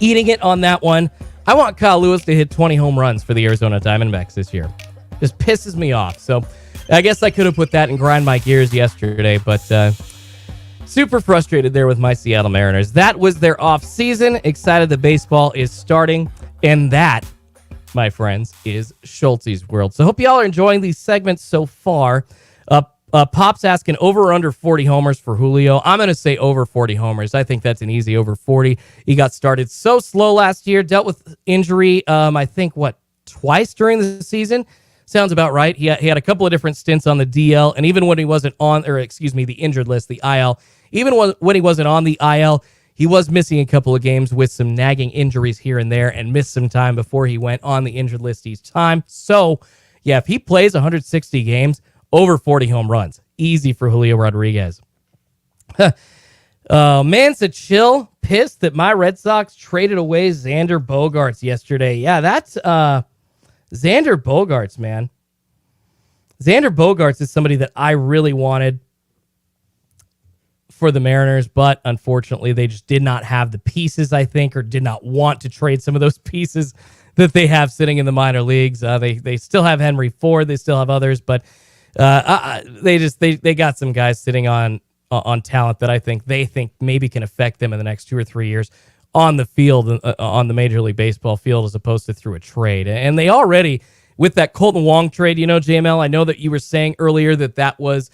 eating it on that one. I want Kyle Lewis to hit 20 home runs for the Arizona Diamondbacks this year. Just pisses me off. So I guess I could have put that and grind my gears yesterday, but super frustrated there with my Seattle Mariners. That was their off season. Excited that baseball is starting. And that, my friends, is Schultzy's World. So hope y'all are enjoying these segments so far. Pop's asking over or under 40 homers for Julio. I'm going to say over 40 homers. I think that's an easy over 40. He got started so slow last year, dealt with injury, I think, twice during the season? Sounds about right. He had a couple of different stints on the DL, and even when he wasn't on, the injured list, the IL, even when he wasn't on the IL, he was missing a couple of games with some nagging injuries here and there and missed some time before he went on the injured list each time. So, yeah, if he plays 160 games, over 40 home runs. Easy for Julio Rodriguez. Mansa Chill, pissed that my Red Sox traded away Xander Bogaerts yesterday. Yeah, that's Xander Bogaerts, man. Xander Bogaerts is somebody that I really wanted for the Mariners, but unfortunately they just did not have the pieces, I think, or did not want to trade some of those pieces that they have sitting in the minor leagues. They still have Henry Ford, they still have others, but they got some guys sitting on talent that they think maybe can affect them in the next 2 or 3 years on the field, on the Major League Baseball field, as opposed to through a trade. And they already, with that Colton Wong trade, JML, I know that you were saying earlier that was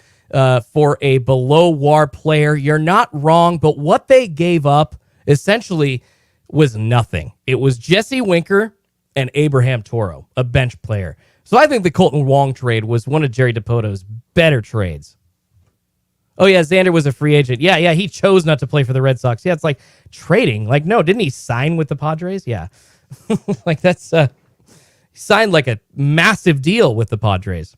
for a below WAR player. You're not wrong, but what they gave up essentially was nothing. It was Jesse Winker, and Abraham Toro, a bench player. So I think the Colton Wong trade was one of Jerry DiPoto's better trades. Oh, yeah, Xander was a free agent. Yeah, he chose not to play for the Red Sox. Yeah, it's like trading. Like, no, didn't he sign with the Padres? Yeah. Like, that's... he signed like a massive deal with the Padres.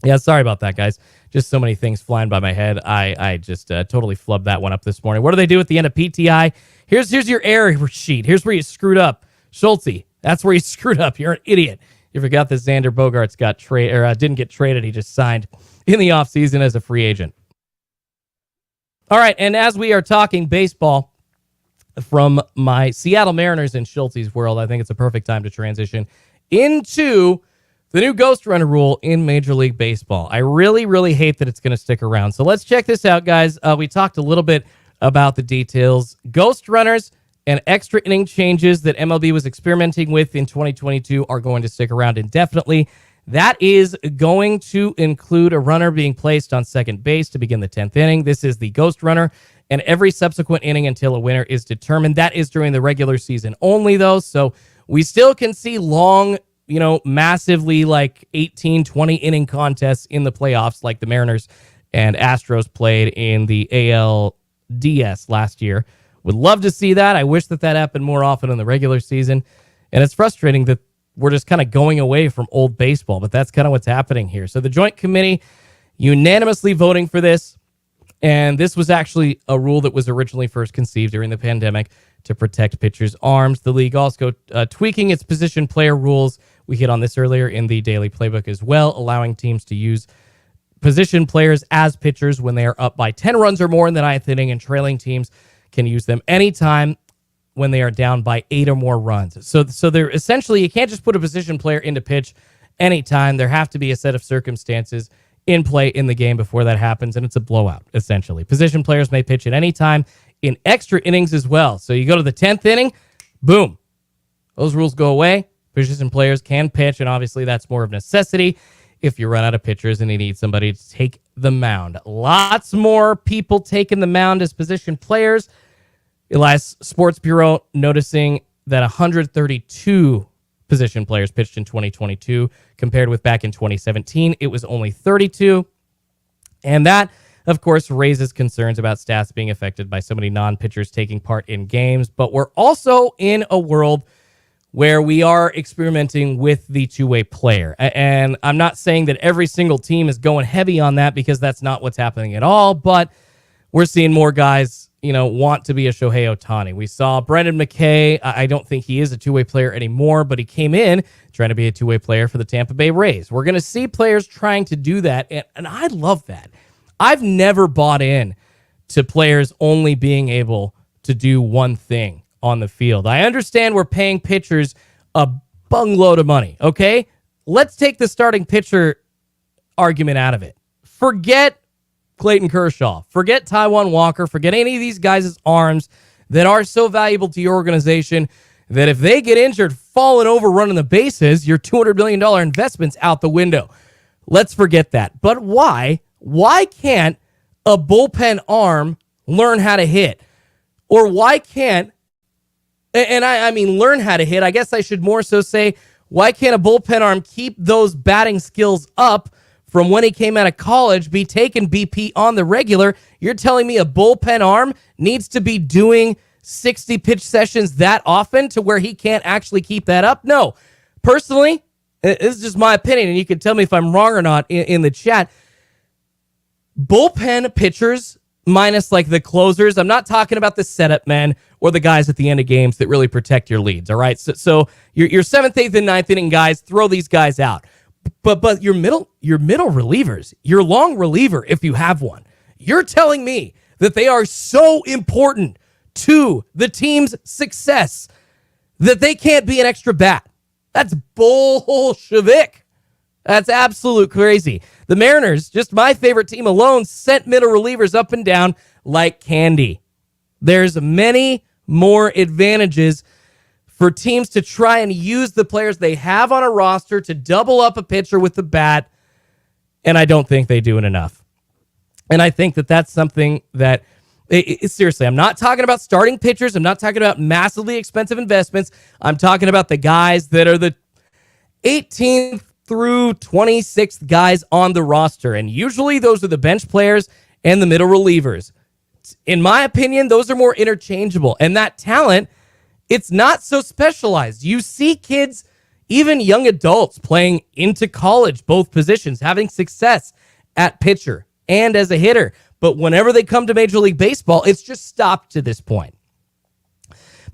Yeah, sorry about that, guys. Just so many things flying by my head. I just totally flubbed that one up this morning. What do they do at the end of PTI? Here's your error sheet. Here's where you screwed up. Schultzy, that's where you screwed up. You're an idiot. You forgot that Xander Bogaerts got didn't get traded. He just signed in the offseason as a free agent. All right, and as we are talking baseball from my Seattle Mariners and Schultzy's world, I think it's a perfect time to transition into the new Ghost Runner rule in Major League Baseball. I really, really hate that it's going to stick around. So let's check this out, guys. We talked a little bit about the details. Ghost Runners and extra inning changes that MLB was experimenting with in 2022 are going to stick around indefinitely. That is going to include a runner being placed on second base to begin the 10th inning. This is the Ghost Runner, and every subsequent inning until a winner is determined. That is during the regular season only, though, so we still can see long, massively like 18, 20 inning contests in the playoffs like the Mariners and Astros played in the ALDS last year. Would love to see that. I wish that happened more often in the regular season, and it's frustrating that we're just kind of going away from old baseball, but that's kind of what's happening here. So the Joint Committee unanimously voting for this, and this was actually a rule that was originally first conceived during the pandemic to protect pitchers' arms. The league also tweaking its position player rules. We hit on this earlier in the daily playbook as well, allowing teams to use position players as pitchers when they are up by 10 runs or more in the ninth inning, and trailing teams can use them anytime when they are down by 8 or more runs. So they're essentially, you can't just put a position player into pitch anytime. There have to be a set of circumstances in play in the game before that happens, and it's a blowout, essentially. Position players may pitch at any time in extra innings as well. So you go to the 10th inning, boom. Those rules go away. Position players can pitch, and obviously that's more of a necessity if you run out of pitchers and you need somebody to take the mound. Lots more people taking the mound as position players. Elias Sports Bureau noticing that 132 position players pitched in 2022 compared with back in 2017. It was only 32. And that, of course, raises concerns about stats being affected by so many non-pitchers taking part in games. But we're also in a world where we are experimenting with the two-way player. And I'm not saying that every single team is going heavy on that, because that's not what's happening at all. But we're seeing more guys want to be a Shohei Ohtani. We saw Brendan McKay. I don't think he is a two-way player anymore, but he came in trying to be a two-way player for the Tampa Bay Rays. We're going to see players trying to do that, and I love that. I've never bought in to players only being able to do one thing on the field. I understand we're paying pitchers a bungload of money, okay? Let's take the starting pitcher argument out of it. Forget Clayton Kershaw. Forget Taijuan Walker. Forget any of these guys' arms that are so valuable to your organization that if they get injured, falling over, running the bases, your $200 million investment's out the window. Let's forget that. But why? Why can't a bullpen arm learn how to hit? Or why can't, and I mean learn how to hit, I guess I should more so say, why can't a bullpen arm keep those batting skills up from when he came out of college, be taking BP on the regular? You're telling me a bullpen arm needs to be doing 60 pitch sessions that often to where he can't actually keep that up? No. Personally, this is just my opinion, and you can tell me if I'm wrong or not in the chat. Bullpen pitchers, minus like the closers, I'm not talking about the setup men or the guys at the end of games that really protect your leads, all right? So your 7th, 8th, and 9th inning guys, throw these guys out. But your middle relievers, your long reliever, if you have one, you're telling me that they are so important to the team's success that they can't be an extra bat. That's Bolshevik. That's absolute crazy. The Mariners, just my favorite team alone, sent middle relievers up and down like candy. There's many more advantages for teams to try and use the players they have on a roster to double up a pitcher with the bat, and I don't think they do it enough. And I think that that's something that Seriously, I'm not talking about starting pitchers. I'm not talking about massively expensive investments. I'm talking about the guys that are the 18th through 26th guys on the roster. And usually those are the bench players and the middle relievers. In my opinion, those are more interchangeable. And that talent, it's not so specialized. You see kids, even young adults, playing into college, both positions, having success at pitcher and as a hitter. But whenever they come to Major League Baseball, it's just stopped to this point.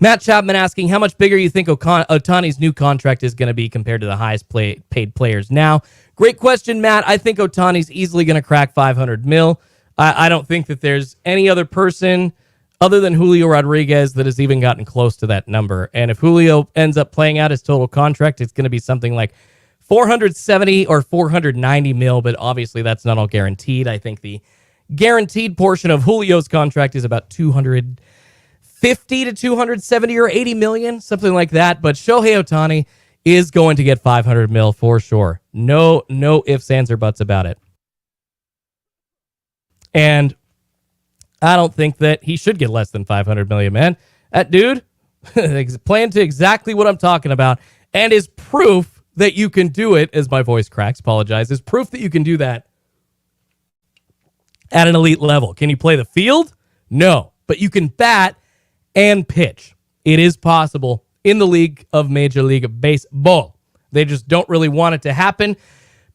Matt Chapman asking, how much bigger you think Ohtani's new contract is going to be compared to the highest paid players now? Great question, Matt. I think Ohtani's easily going to crack $500 million. I don't think that there's any other person other than Julio Rodriguez that has even gotten close to that number. And if Julio ends up playing out his total contract, it's going to be something like 470 or 490 mil, but obviously that's not all guaranteed. I think the guaranteed portion of Julio's contract is about 250 to 270 or 80 million, something like that. But Shohei Ohtani is going to get 500 mil for sure. No ifs, ands, or buts about it. And I don't think that he should get less than 500 million, man. That dude playing to exactly what I'm talking about and is proof that you can do it, as my voice cracks, apologize, is proof that you can do that at an elite level. Can you play the field? No, but you can bat and pitch. It is possible in the league of Major League Baseball. They just don't really want it to happen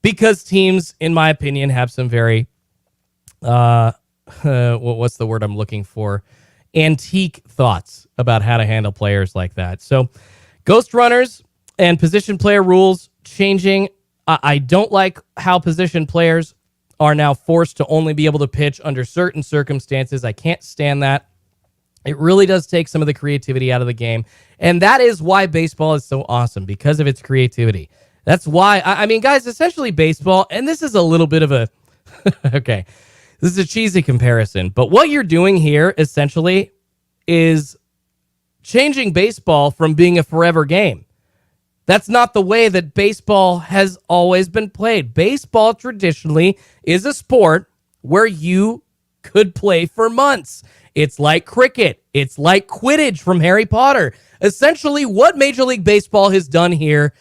because teams, in my opinion, have some very, what's the word I'm looking for? Antique thoughts about how to handle players like that. So ghost runners and position player rules changing. I don't like how position players are now forced to only be able to pitch under certain circumstances. I can't stand that. It really does take some of the creativity out of the game. And that is why baseball is so awesome, because of its creativity. That's why, I mean, guys, essentially baseball, and this is a little bit of a, okay, this is a cheesy comparison, but what you're doing here essentially is changing baseball from being a forever game. That's not the way that baseball has always been played. Baseball traditionally is a sport where you could play for months. It's like cricket. It's like Quidditch from Harry Potter. Essentially, what Major League Baseball has done here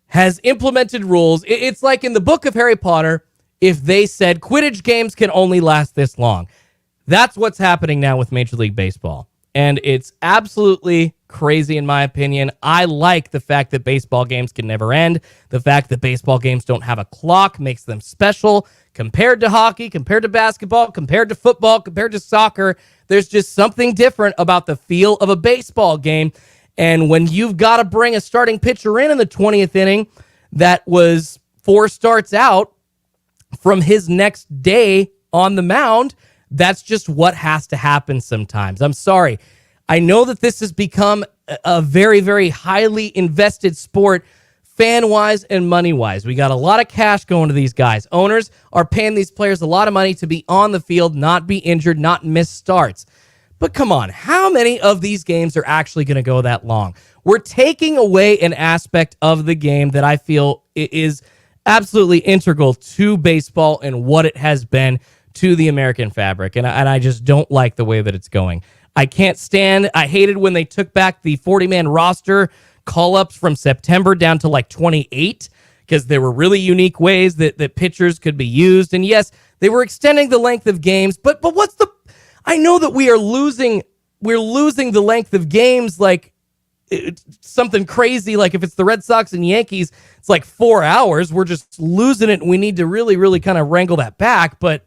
has implemented rules. It's like in the book of Harry Potter, if they said Quidditch games can only last this long. That's what's happening now with Major League Baseball. And it's absolutely crazy, in my opinion. I like the fact that baseball games can never end. The fact that baseball games don't have a clock makes them special. Compared to hockey, compared to basketball, compared to football, compared to soccer, there's just something different about the feel of a baseball game. And when you've got to bring a starting pitcher in the 20th inning that was 4 starts out from his next day on the mound, that's just what has to happen sometimes. I'm sorry. I know that this has become a very, very highly invested sport, fan-wise and money-wise. We got a lot of cash going to these guys. Owners are paying these players a lot of money to be on the field, not be injured, not miss starts. But come on, how many of these games are actually going to go that long? We're taking away an aspect of the game that I feel is absolutely integral to baseball and what it has been to the American fabric. And I just don't like the way that it's going. I can't stand, I hated when they took back the 40-man roster call-ups from September down to like 28, because there were really unique ways that pitchers could be used. And yes, they were extending the length of games, but what's the, I know that we're losing the length of games like it's something crazy. Like if it's the Red Sox and Yankees, it's like 4 hours. We're just losing it, and we need to really, really kind of wrangle that back. But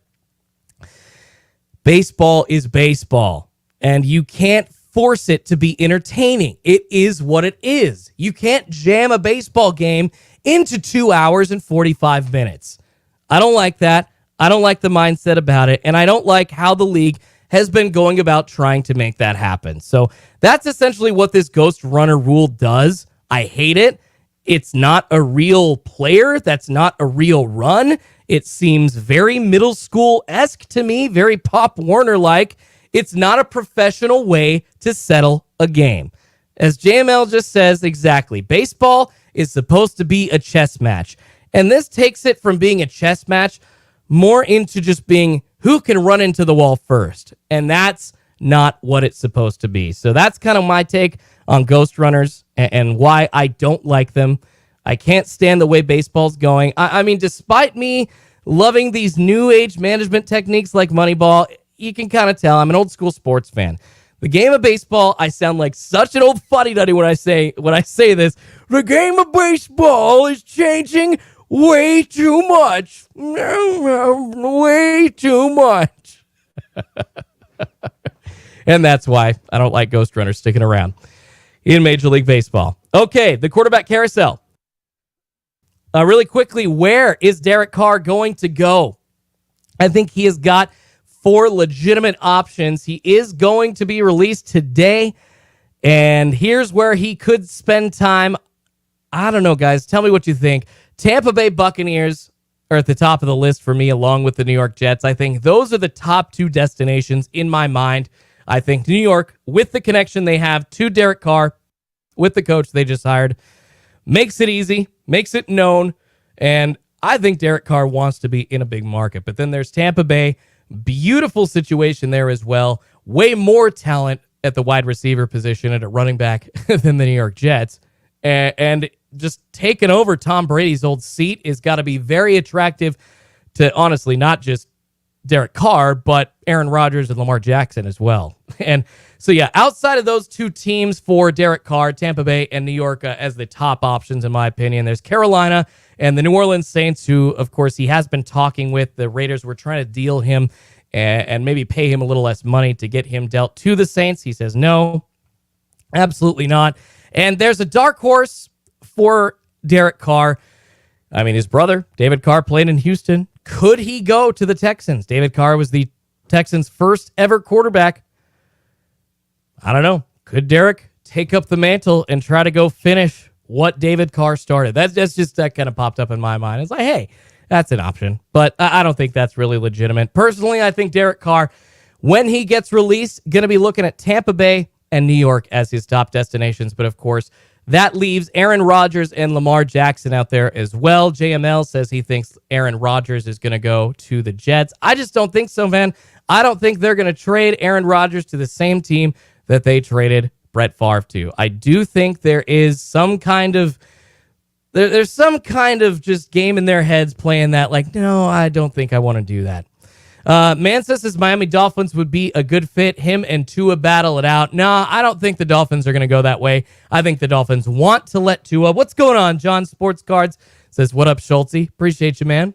baseball is baseball, and you can't force it to be entertaining. It is what it is. You can't jam a baseball game into 2 hours and 45 minutes. I don't like that. I don't like the mindset about it, and I don't like how the league has been going about trying to make that happen. So that's essentially what this Ghost Runner rule does. I hate it. It's not a real player. That's not a real run. It seems very middle school-esque to me, very Pop Warner-like. It's not a professional way to settle a game. As JML just says, exactly, baseball is supposed to be a chess match. And this takes it from being a chess match more into just being who can run into the wall first. And that's not what it's supposed to be. So that's kind of my take on ghost runners and why I don't like them. I can't stand the way baseball's going. I mean, despite me loving these new age management techniques like Moneyball, you can kind of tell I'm an old school sports fan. The game of baseball, I sound like such an old fuddy-duddy when I say this. The game of baseball is changing way too much. Way too much. And that's why I don't like ghost runners sticking around in Major League Baseball. Okay, the quarterback carousel. Really quickly, where is Derek Carr going to go? I think he has got 4 legitimate options. He is going to be released today, and here's where he could spend time. I don't know, guys. Tell me what you think. Tampa Bay Buccaneers are at the top of the list for me, along with the New York Jets. I think those are the top 2 destinations in my mind. I think New York, with the connection they have to Derek Carr, with the coach they just hired, makes it easy, makes it known, and I think Derek Carr wants to be in a big market. But then there's Tampa Bay. Beautiful situation there as well. Way more talent at the wide receiver position and at running back than the New York Jets. And just taking over Tom Brady's old seat is got to be very attractive to, honestly, not just Derek Carr, but Aaron Rodgers and Lamar Jackson as well. And so, yeah, outside of those 2 teams for Derek Carr, Tampa Bay and New York as the top options, in my opinion, there's Carolina and the New Orleans Saints, who, of course, he has been talking with. The Raiders were trying to deal him and maybe pay him a little less money to get him dealt to the Saints. He says, no, absolutely not. And there's a dark horse for Derek Carr. I mean, his brother, David Carr, played in Houston. Could he go to the Texans? David Carr was the Texans' first ever quarterback. I don't know. Could Derek take up the mantle and try to go finish what David Carr started? That kind of popped up in my mind. It's like, hey, that's an option. But I don't think that's really legitimate. Personally, I think Derek Carr, when he gets released, going to be looking at Tampa Bay and New York as his top destinations. But of course, that leaves Aaron Rodgers and Lamar Jackson out there as well. JML says he thinks Aaron Rodgers is going to go to the Jets. I just don't think so, man. I don't think they're going to trade Aaron Rodgers to the same team that they traded Brett Favre to. I do think there is some kind of there's some kind of just game in their heads playing that, like, no, I don't think I want to do that. Man says Miami Dolphins would be a good fit. Him and Tua battle it out. No, I don't think the Dolphins are going to go that way. I think the Dolphins want to let Tua. What's going on? John Sports Cards says, what up, Schultzy? Appreciate you, man.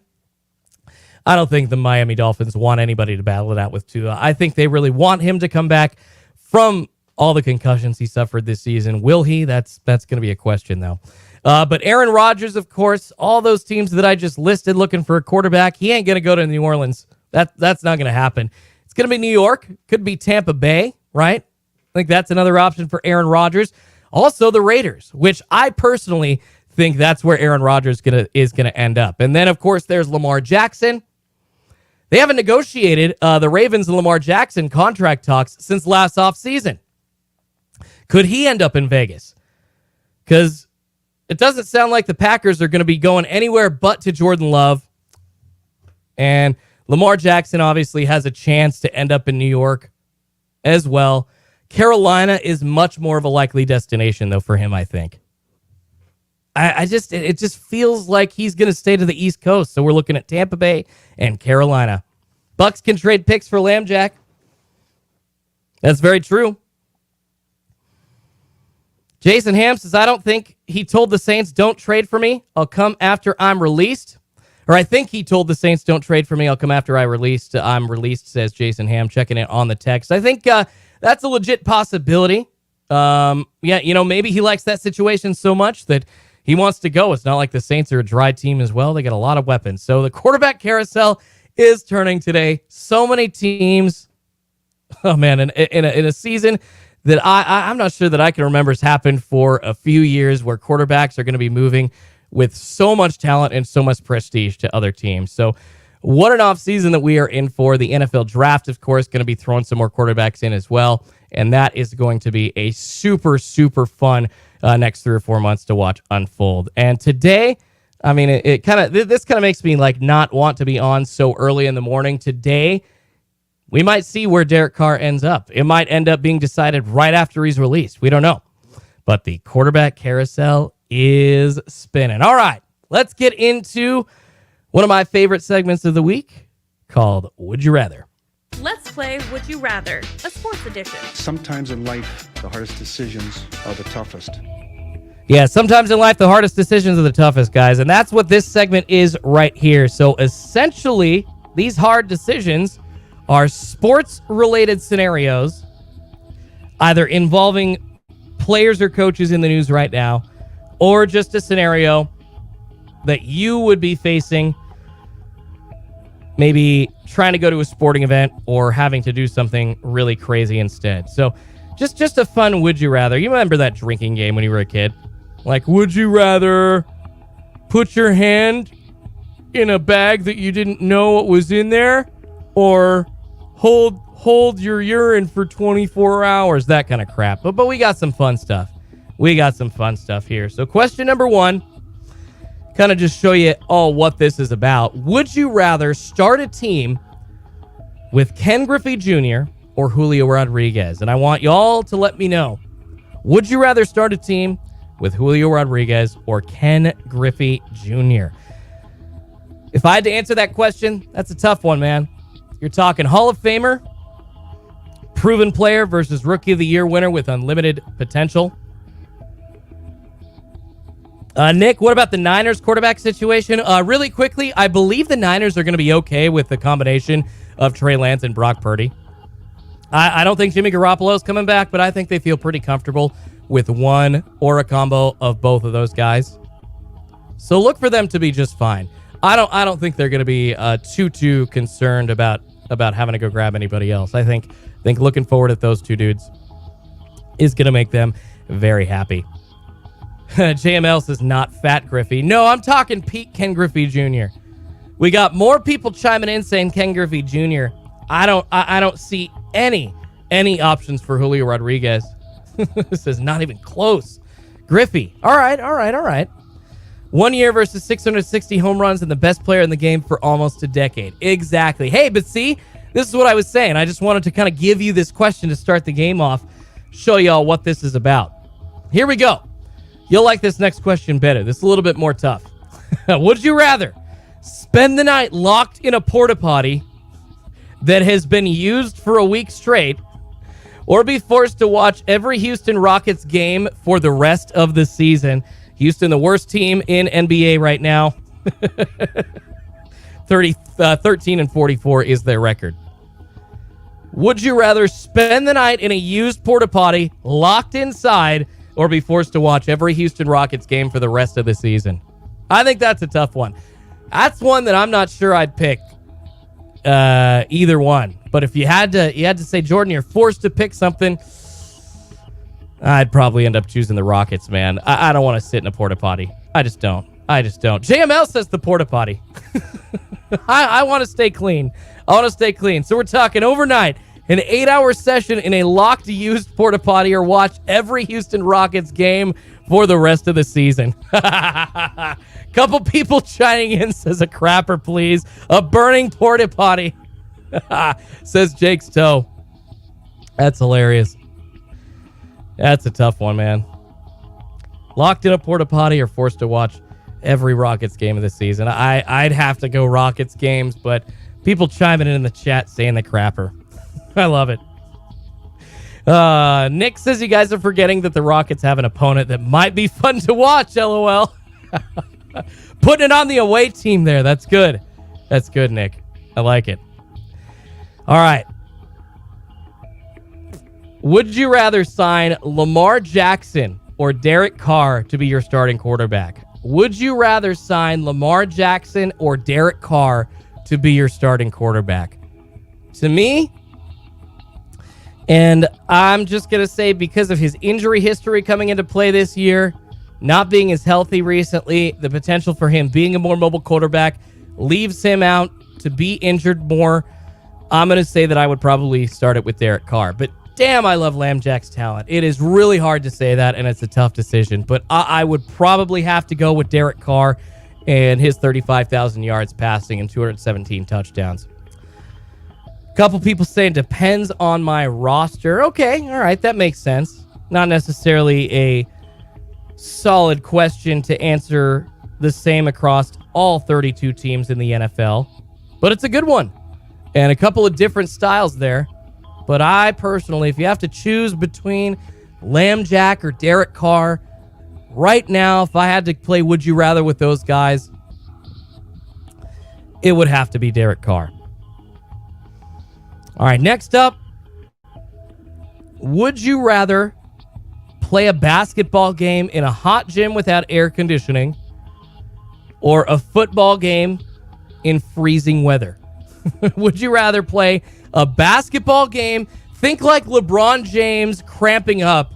I don't think the Miami Dolphins want anybody to battle it out with Tua. I think they really want him to come back from all the concussions he suffered this season. Will he? That's going to be a question, though. But Aaron Rodgers, of course, all those teams that I just listed looking for a quarterback, he ain't going to go to New Orleans. That's not going to happen. It's going to be New York. Could be Tampa Bay, right? I think that's another option for Aaron Rodgers. Also, the Raiders, which I personally think that's where Aaron Rodgers is going to end up. And then, of course, there's Lamar Jackson. They haven't negotiated the Ravens and Lamar Jackson contract talks since last offseason. Could he end up in Vegas? Because it doesn't sound like the Packers are going to be going anywhere but to Jordan Love. And Lamar Jackson obviously has a chance to end up in New York as well. Carolina is much more of a likely destination, though, for him, I think. It just feels like he's going to stay to the East Coast. So we're looking at Tampa Bay and Carolina. Bucks can trade picks for Lamb Jack. That's very true. Jason Ham says, I don't think he told the Saints, don't trade for me. I'll come after I'm released. Or I think he told the Saints, don't trade for me. I'll come after I'm released, says Jason Ham, checking it on the text. I think that's a legit possibility. Maybe he likes that situation so much that he wants to go. It's not like the Saints are a dry team as well. They got a lot of weapons. So the quarterback carousel is turning today. So many teams. Oh, man, in a season that I'm not sure that I can remember has happened for a few years, where quarterbacks are going to be moving with so much talent and so much prestige to other teams. So what an offseason that we are in for. The NFL draft, of course, going to be throwing some more quarterbacks in as well. And that is going to be a super, super fun next 3 or 4 months to watch unfold. And today, I mean, this kind of makes me like not want to be on so early in the morning. Today We might see where Derek Carr ends up. It might end up being decided right after he's released. We don't know. But the quarterback carousel is spinning. All right, let's get into one of my favorite segments of the week called Would You Rather? Let's play Would You Rather, a sports edition. Sometimes in life, the hardest decisions are the toughest. Yeah, sometimes in life, the hardest decisions are the toughest, guys. And that's what this segment is right here. So essentially, these hard decisions are sports-related scenarios, either involving players or coaches in the news right now, or just a scenario that you would be facing, maybe trying to go to a sporting event or having to do something really crazy instead. So just a fun would you rather. You remember that drinking game when you were a kid? Like, would you rather put your hand in a bag that you didn't know what was in there, or hold your urine for 24 hours? That kind of crap. But we got some fun stuff. We got some fun stuff here. So question number 1, kind of just show you all what this is about. Would you rather start a team with Ken Griffey Jr. or Julio Rodriguez? And I want y'all to let me know. Would you rather start a team with Julio Rodriguez or Ken Griffey Jr.? If I had to answer that question, that's a tough one, man. You're talking Hall of Famer, proven player versus Rookie of the Year winner with unlimited potential. Nick, what about the Niners quarterback situation? Really quickly, I believe the Niners are going to be okay with the combination of Trey Lance and Brock Purdy. I don't think Jimmy Garoppolo is coming back, but I think they feel pretty comfortable with one or a combo of both of those guys. So look for them to be just fine. I don't think they're going to be too concerned about having to go grab anybody else. I think looking forward at those two dudes is going to make them very happy. JML says not Fat Griffey. No, I'm talking Pete Ken Griffey Jr. We got more people chiming in saying Ken Griffey Jr. I don't see any options for Julio Rodriguez. This is not even close. Griffey. All right. 1 year versus 660 home runs and the best player in the game for almost a decade. Exactly. Hey, but see, this is what I was saying. I just wanted to kind of give you this question to start the game off, show y'all what this is about. Here we go. You'll like this next question better. This is a little bit more tough. Would you rather spend the night locked in a porta potty that has been used for a week straight, or be forced to watch every Houston Rockets game for the rest of the season? Houston, the worst team in NBA right now. 13-44 is their record. Would you rather spend the night in a used porta potty, locked inside, or be forced to watch every Houston Rockets game for the rest of the season? I think that's a tough one. That's one that I'm not sure I'd pick either one. But if you had to say, Jordan, you're forced to pick something, I'd probably end up choosing the Rockets, man. I don't want to sit in a porta potty. I just don't. JML says the porta potty. I want to stay clean. So we're talking overnight, an 8-hour session in a locked, used porta potty, or watch every Houston Rockets game for the rest of the season. Couple people chiming in, says a crapper, please. A burning porta potty, says Jake's toe. That's hilarious. That's a tough one, man. Locked in a porta potty or forced to watch every Rockets game of the season. I'd have to go Rockets games, but people chiming in the chat saying the crapper. I love it. Nick says you guys are forgetting that the Rockets have an opponent that might be fun to watch, LOL. Putting it on the away team there. That's good. That's good, Nick. I like it. All right. Would you rather sign Lamar Jackson or Derek Carr to be your starting quarterback? Would you rather sign Lamar Jackson or Derek Carr to be your starting quarterback? To me, and I'm just going to say because of his injury history coming into play this year, not being as healthy recently, the potential for him being a more mobile quarterback leaves him out to be injured more. I'm going to say that I would probably start it with Derek Carr. But damn, I love Lamb Jack's talent. It is really hard to say that, and it's a tough decision. But I would probably have to go with Derek Carr and his 35,000 yards passing and 217 touchdowns. Couple people saying depends on my roster. Okay, all right, that makes sense. Not necessarily a solid question to answer the same across all 32 teams in the NFL, but it's a good one. And a couple of different styles there. But I personally, if you have to choose between Lamb Jack or Derek Carr, right now, if I had to play Would You Rather with those guys, it would have to be Derek Carr. All right, next up, would you rather play a basketball game in a hot gym without air conditioning or a football game in freezing weather? Would you rather play a basketball game? Think like LeBron James cramping up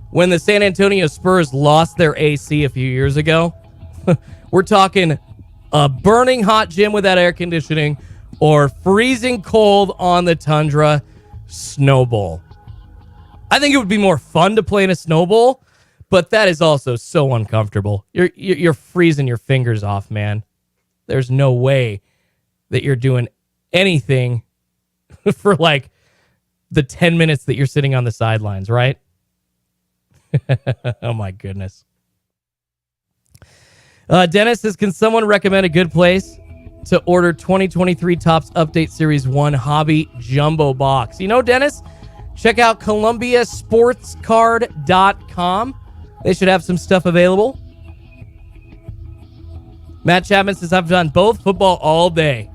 when the San Antonio Spurs lost their AC a few years ago. We're talking a burning hot gym without air conditioning or freezing cold on the tundra snow bowl. I think it would be more fun to play in a snow bowl, but that is also so uncomfortable. You're freezing your fingers off, man. There's no way that you're doing anything for like the 10 minutes that you're sitting on the sidelines, right? Oh my goodness. Dennis says, can someone recommend a good place to order 2023 Topps Update Series 1 Hobby Jumbo Box? You know, Dennis, check out ColumbiaSportsCard.com. They should have some stuff available. Matt Chapman says, I've done both. Football all day.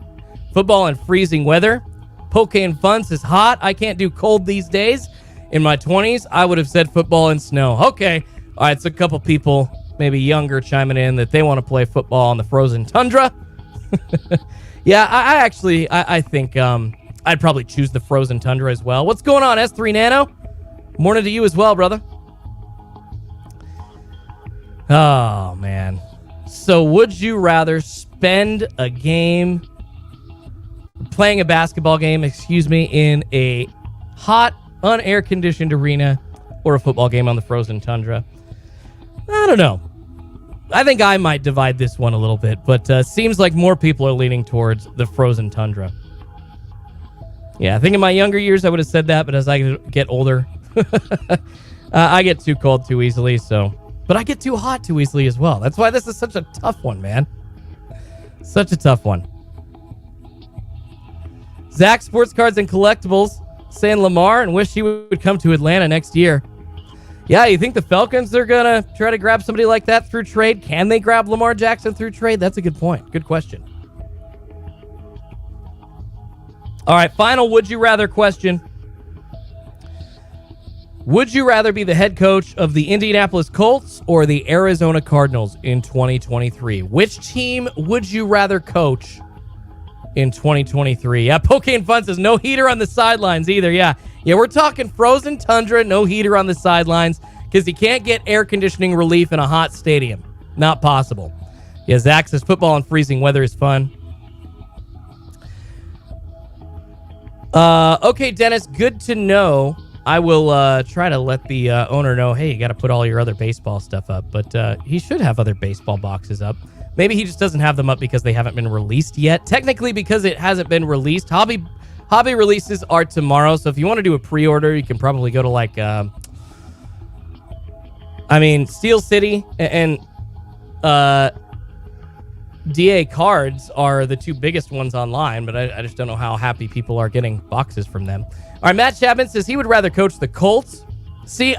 Football in freezing weather. Poke and Fun says, hot. I can't do cold these days. In my 20s, I would have said football and snow. Okay. All right, so a couple people, maybe younger, chiming in that they want to play football on the frozen tundra. Yeah, I think I'd probably choose the frozen tundra as well. What's going on, S3 Nano? Morning to you as well, brother. Oh, man. So would you rather spend a game, playing a basketball game, in a hot, unair-conditioned arena or a football game on the frozen tundra? I don't know. I think I might divide this one a little bit, but seems like more people are leaning towards the frozen tundra. Yeah, I think in my younger years I would have said that, but as I get older, I get too cold too easily, but I get too hot too easily as well. That's why this is such a tough one, man. Such a tough one. Zach Sports Cards and Collectibles saying Lamar and wish he would come to Atlanta next year. Yeah, you think the Falcons are going to try to grab somebody like that through trade? Can they grab Lamar Jackson through trade? That's a good point. Good question. All right, final would you rather question. Would you rather be the head coach of the Indianapolis Colts or the Arizona Cardinals in 2023? Which team would you rather coach in 2023? Yeah, Poke and Fun says no heater on the sidelines either. Yeah, we're talking frozen tundra, no heater on the sidelines because you can't get air conditioning relief in a hot stadium. Not possible. Yeah, Zach says football in freezing weather is fun. Okay, Dennis, good to know. I will try to let the owner know, hey, you got to put all your other baseball stuff up. But he should have other baseball boxes up. Maybe he just doesn't have them up because they haven't been released yet. Technically, because it hasn't been released, hobby releases are tomorrow. So if you want to do a pre-order, you can probably go to Steel City and DA Cards are the two biggest ones online, but I just don't know how happy people are getting boxes from them. All right, Matt Chapman says he would rather coach the Colts. See,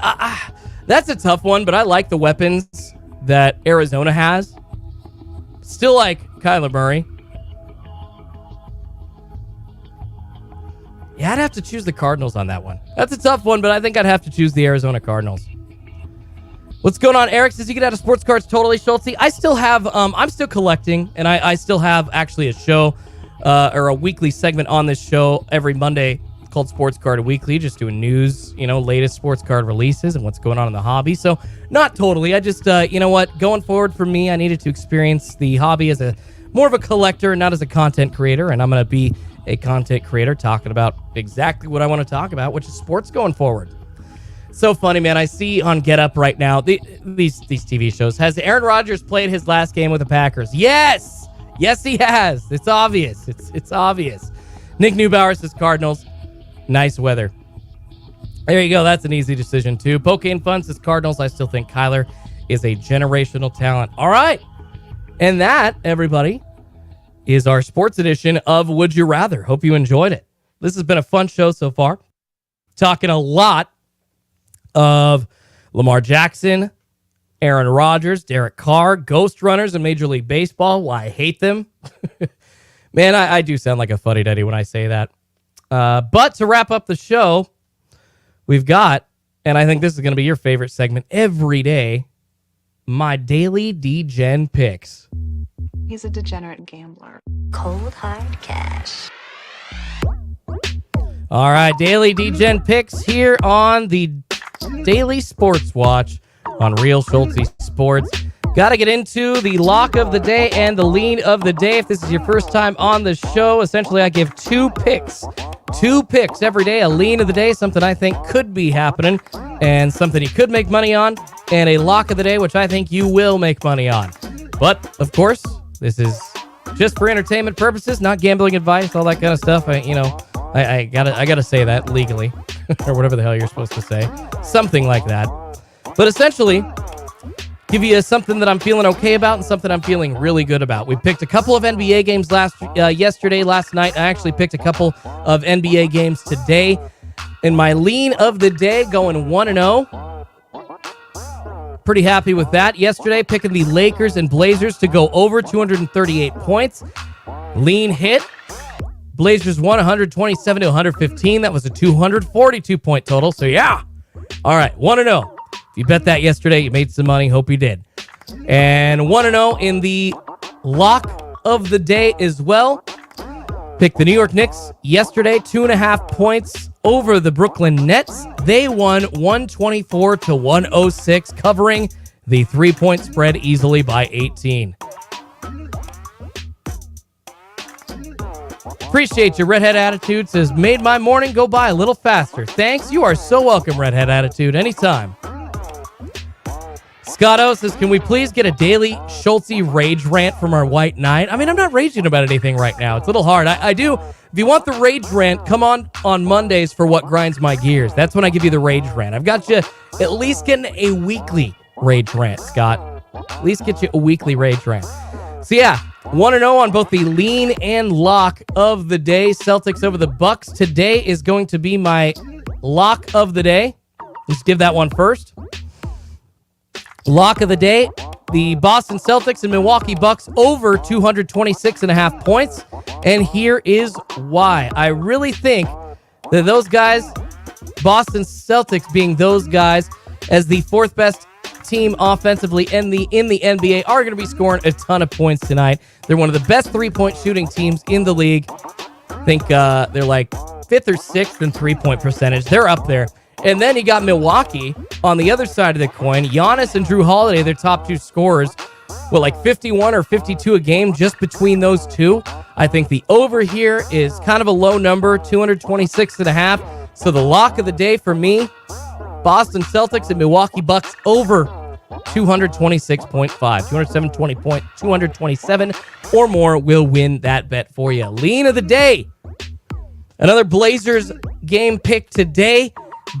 that's a tough one, but I like the weapons that Arizona has. Still like Kyler Murray. Yeah, I'd have to choose the Cardinals on that one. That's a tough one, but I think I'd have to choose the Arizona Cardinals. What's going on? Eric says you get out of sports cards totally, Schultzy. I still have, I'm still collecting, and I still have actually a show or a weekly segment on this show every Monday called Sports Card Weekly, just doing news, latest sports card releases and what's going on in the hobby. So not totally. I just, going forward for me, I needed to experience the hobby as more of a collector, not as a content creator. And I'm going to be a content creator talking about exactly what I want to talk about, which is sports going forward. So funny, man. I see on Get Up right now, these TV shows. Has Aaron Rodgers played his last game with the Packers? Yes, he has. It's obvious. It's obvious. Nick Neubauer says Cardinals. Nice weather. There you go. That's an easy decision, too. Pokane Fun says Cardinals. I still think Kyler is a generational talent. All right. And that, everybody, is our sports edition of Would You Rather. Hope you enjoyed it. This has been a fun show so far. Talking a lot of Lamar Jackson, Aaron Rodgers, Derek Carr, ghost runners in Major League Baseball. Why I hate them. Man, I do sound like a fuddy-duddy when I say that. But to wrap up the show, we've got, and I think this is going to be your favorite segment every day, my daily D-Gen picks. He's a degenerate gambler. Cold hard cash. All right, daily D-Gen picks here on the Daily Sports Watch on Real Schultzy Sports. Got to get into the lock of the day and the lean of the day. If this is your first time on the show, essentially I give two picks every day. A lean of the day, something I think could be happening, and something you could make money on, and a lock of the day, which I think you will make money on. But, of course, this is just for entertainment purposes, not gambling advice, all that kind of stuff. I gotta say that legally, or whatever the hell you're supposed to say. Something like that. But essentially, give you something that I'm feeling okay about and something I'm feeling really good about. We picked a couple of NBA games last night. I actually picked a couple of NBA games today. In my lean of the day, going 1-0. Pretty happy with that. Yesterday, picking the Lakers and Blazers to go over 238 points. Lean hit. Blazers won 127 to 115. That was a 242-point total. So, yeah. All right, 1-0. If you bet that yesterday, you made some money. Hope you did. And 1-0 in the lock of the day as well. Picked the New York Knicks yesterday, 2.5 points over the Brooklyn Nets. They won 124 to 106, covering the 3-point spread easily by 18. Appreciate your Redhead Attitude. Says, made my morning go by a little faster. Thanks. You are so welcome, Redhead Attitude. Anytime. Scotto says, can we please get a daily Schultzy rage rant from our White Knight? I mean, I'm not raging about anything right now. It's a little hard. I do. If you want the rage rant, come on Mondays for What Grinds My Gears. That's when I give you the rage rant. I've got you at least getting a weekly rage rant, Scott. At least get you a weekly rage rant. So, yeah, 1-0 on both the lean and lock of the day. Celtics over the Bucks. Today is going to be my lock of the day. Let's give that one first. Lock of the day, the Boston Celtics and Milwaukee Bucks over 226.5 points. And here is why. I really think that those guys, Boston Celtics being those guys, as the fourth best team offensively in the NBA, are going to be scoring a ton of points tonight. They're one of the best three-point shooting teams in the league. I think they're like 5th or 6th in three-point percentage. They're up there. And then you got Milwaukee on the other side of the coin. Giannis and Drew Holiday, their top two scorers. Like 51 or 52 a game just between those two. I think the over here is kind of a low number, 226.5. So the lock of the day for me, Boston Celtics and Milwaukee Bucks over 226.5. 227 or more will win that bet for you. Lean of the day. Another Blazers game pick today.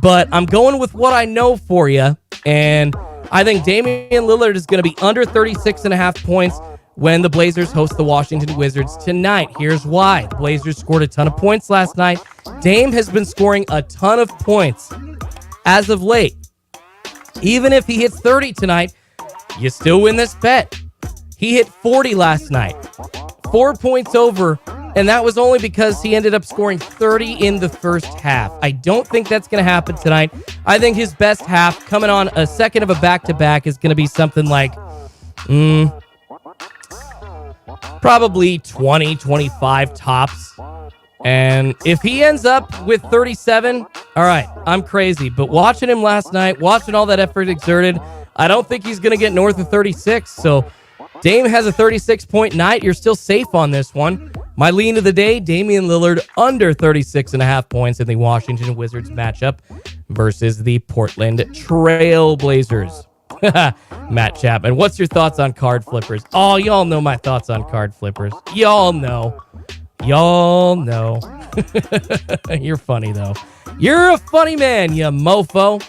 But I'm going with what I know for you, and I think Damian Lillard is going to be under 36.5 points when the Blazers host the Washington Wizards tonight. Here's why. The Blazers scored a ton of points last night. Dame has been scoring a ton of points as of late. Even if he hits 30 tonight, you still win this bet. He hit 40 last night, 4 points over, and that was only because he ended up scoring 30 in the first half. I don't think that's going to happen tonight. I think his best half, coming on a second of a back-to-back, is going to be something like probably 20, 25 tops. And if he ends up with 37, all right, I'm crazy. But watching him last night, watching all that effort exerted, I don't think he's going to get north of 36. So Dame has a 36-point night. You're still safe on this one. My lean of the day, Damian Lillard under 36.5 points in the Washington Wizards matchup versus the Portland Trail Blazers. Matt Chapman, what's your thoughts on card flippers? Oh, y'all know my thoughts on card flippers. Y'all know. You're funny, though. You're a funny man, you mofo.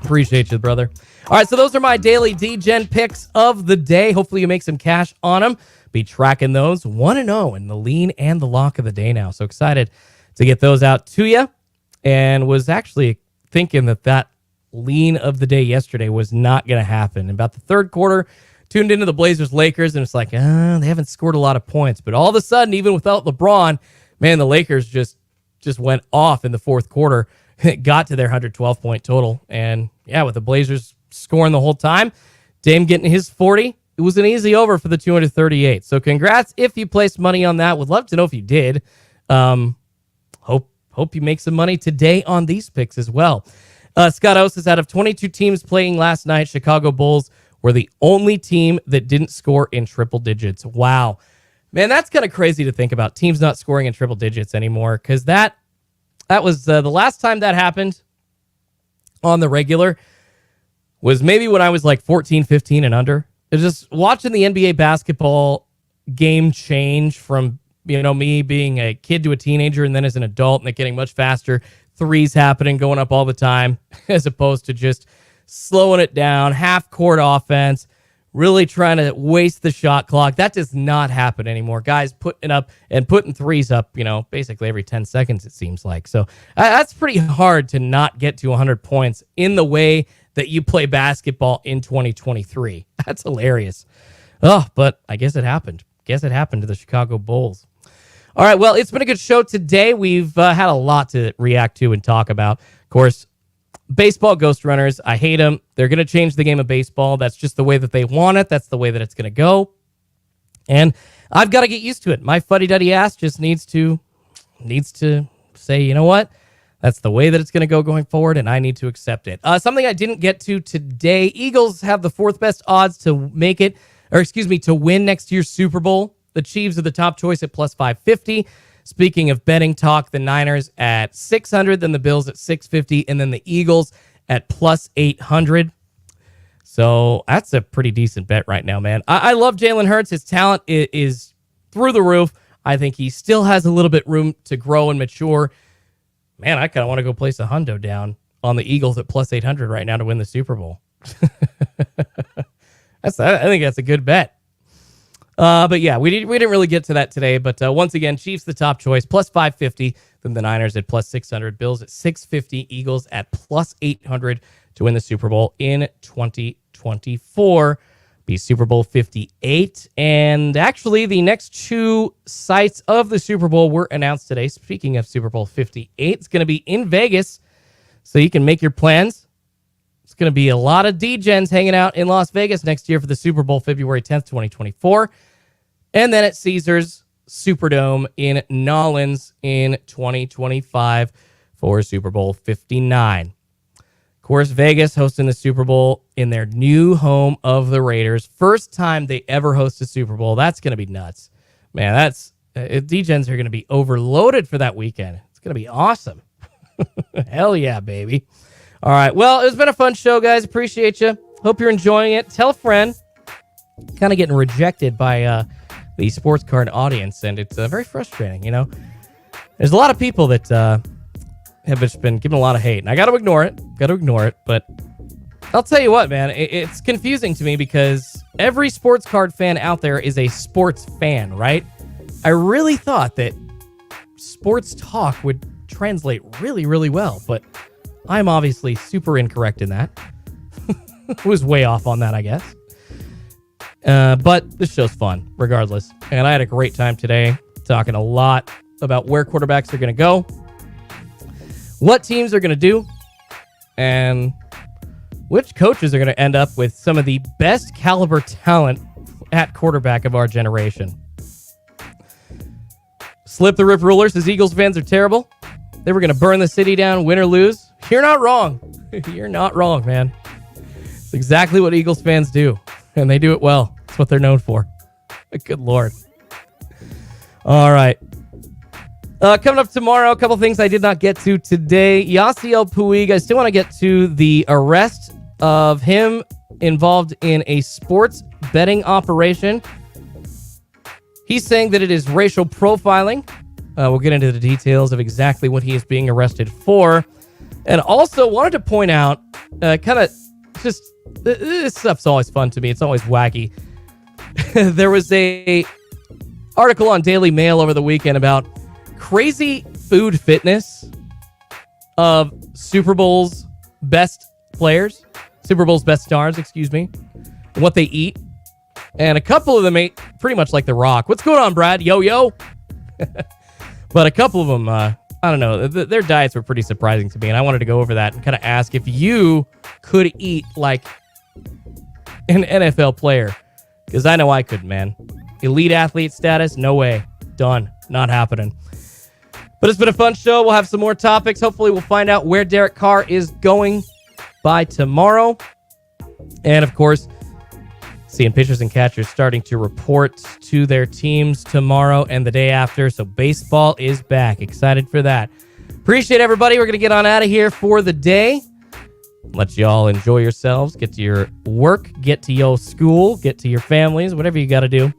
Appreciate you, brother. All right, so those are my daily D-Gen picks of the day. Hopefully you make some cash on them. Be tracking those 1-0 in the lean and the lock of the day now. So excited to get those out to you. And was actually thinking that lean of the day yesterday was not going to happen. About the third quarter, tuned into the Blazers-Lakers, and it's like, they haven't scored a lot of points. But all of a sudden, even without LeBron, man, the Lakers just went off in the fourth quarter. It got to their 112-point total. And, yeah, with the Blazers scoring the whole time, Dame getting his 40, it was an easy over for the 238. So congrats if you placed money on that. Would love to know if you did. Hope you make some money today on these picks as well. Scott Oates is out of 22 teams playing last night. Chicago Bulls were the only team that didn't score in triple digits. Wow. Man, that's kind of crazy to think about, teams not scoring in triple digits anymore, because that was the last time that happened on the regular was maybe when I was like 14, 15 and under. It's just watching the NBA basketball game change from, me being a kid to a teenager and then as an adult, and it getting much faster, threes happening, going up all the time, as opposed to just slowing it down, half-court offense, really trying to waste the shot clock. That does not happen anymore. Guys putting threes up, basically every 10 seconds, it seems like. So that's pretty hard to not get to 100 points in the way that you play basketball in 2023. That's hilarious. Oh, but I guess it happened. Guess it happened to the Chicago Bulls. All right, well, it's been a good show today. We've had a lot to react to and talk about. Of course, baseball ghost runners, I hate them. They're going to change the game of baseball. That's just the way that they want it. That's the way that it's going to go. And I've got to get used to it. My fuddy-duddy ass just needs to say, you know what? That's the way that it's going to go going forward, and I need to accept it. Something I didn't get to today, Eagles have the fourth best odds to to win next year's Super Bowl. The Chiefs are the top choice at plus 550. Speaking of betting talk, the Niners at 600, then the Bills at 650, and then the Eagles at plus 800. So that's a pretty decent bet right now, man. I love Jalen Hurts. His talent is through the roof. I think he still has a little bit room to grow and mature. Man, I kind of want to go place a hundo down on the Eagles at plus 800 right now to win the Super Bowl. I think that's a good bet. But yeah, we didn't really get to that today. But once again, Chiefs the top choice, plus 550. Then the Niners at plus 600. Bills at 650. Eagles at plus 800 to win the Super Bowl in 2024. Be Super Bowl 58. And actually, the next two sites of the Super Bowl were announced today. Speaking of Super Bowl 58, it's going to be in Vegas, so you can make your plans. It's going to be a lot of D-Gens hanging out in Las Vegas next year for the Super Bowl, February 10th, 2024. And then at Caesars Superdome in Nolens in 2025 for Super Bowl 59. Of course, Vegas hosting the Super Bowl in their new home of the Raiders. First time they ever host a Super Bowl. That's going to be nuts. Man, D-Gens are going to be overloaded for that weekend. It's going to be awesome. Hell yeah, baby. All right. Well, it's been a fun show, guys. Appreciate you. Hope you're enjoying it. Tell a friend. Kind of getting rejected by the sports card audience, and it's very frustrating, There's a lot of people that have just been given a lot of hate, and I got to ignore it. But I'll tell you what, man, it's confusing to me because every sports card fan out there is a sports fan, right? I really thought that sports talk would translate really, really well, but I'm obviously super incorrect in that. Was way off on that, I guess. But this show's fun, regardless. And I had a great time today talking a lot about where quarterbacks are going to go, what teams are going to do, and which coaches are going to end up with some of the best caliber talent at quarterback of our generation. Slip the Rip Ruler says Eagles fans are terrible. They were going to burn the city down, win or lose. You're not wrong. You're not wrong, man. It's exactly what Eagles fans do, and they do it well. That's what they're known for. Good Lord. All right. Coming up tomorrow, a couple things I did not get to today. Yasiel Puig, I still want to get to the arrest of him involved in a sports betting operation. He's saying that it is racial profiling. We'll get into the details of exactly what he is being arrested for. And also wanted to point out, this stuff's always fun to me. It's always wacky. There was a article on Daily Mail over the weekend about crazy food fitness of Super Bowl's best players, Super Bowl's best stars, and what they eat. And a couple of them ate pretty much like The Rock. What's going on, Brad? Yo. But a couple of them, I don't know, their diets were pretty surprising to me. And I wanted to go over that and kind of ask if you could eat like an NFL player. Because I know I couldn't, man. Elite athlete status, no way. Done. Not happening. But it's been a fun show. We'll have some more topics. Hopefully we'll find out where Derek Carr is going by tomorrow. And of course, seeing pitchers and catchers starting to report to their teams tomorrow and the day after. So baseball is back. Excited for that. Appreciate everybody. We're going to get on out of here for the day. Let you all enjoy yourselves. Get to your work. Get to your school. Get to your families. Whatever you got to do.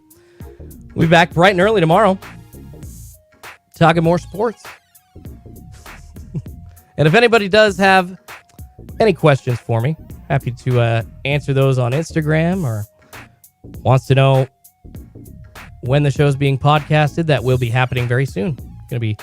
We'll be back bright and early tomorrow. Talking more sports. And if anybody does have any questions for me, happy to answer those on Instagram, or wants to know when the show is being podcasted, that will be happening very soon. Going to be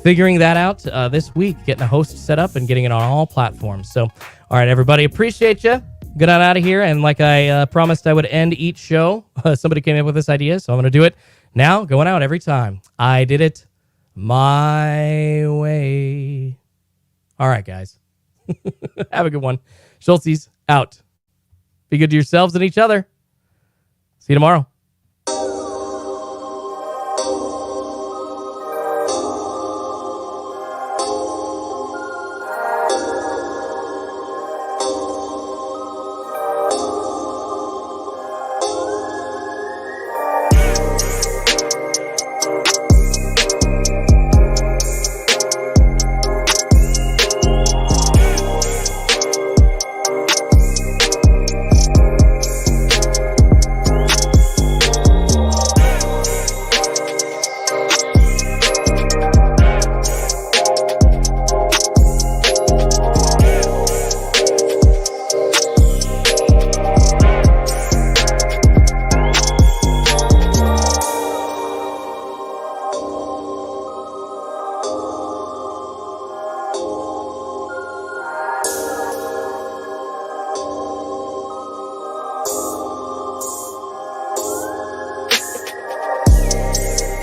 figuring that out this week, getting a host set up and getting it on all platforms. So, all right, everybody, appreciate you. Get on out of here. And like I promised I would end each show, somebody came up with this idea, so I'm going to do it now, going out every time. I did it my way. All right, guys. Have a good one. Schultzy's out. Be good to yourselves and each other. See you tomorrow.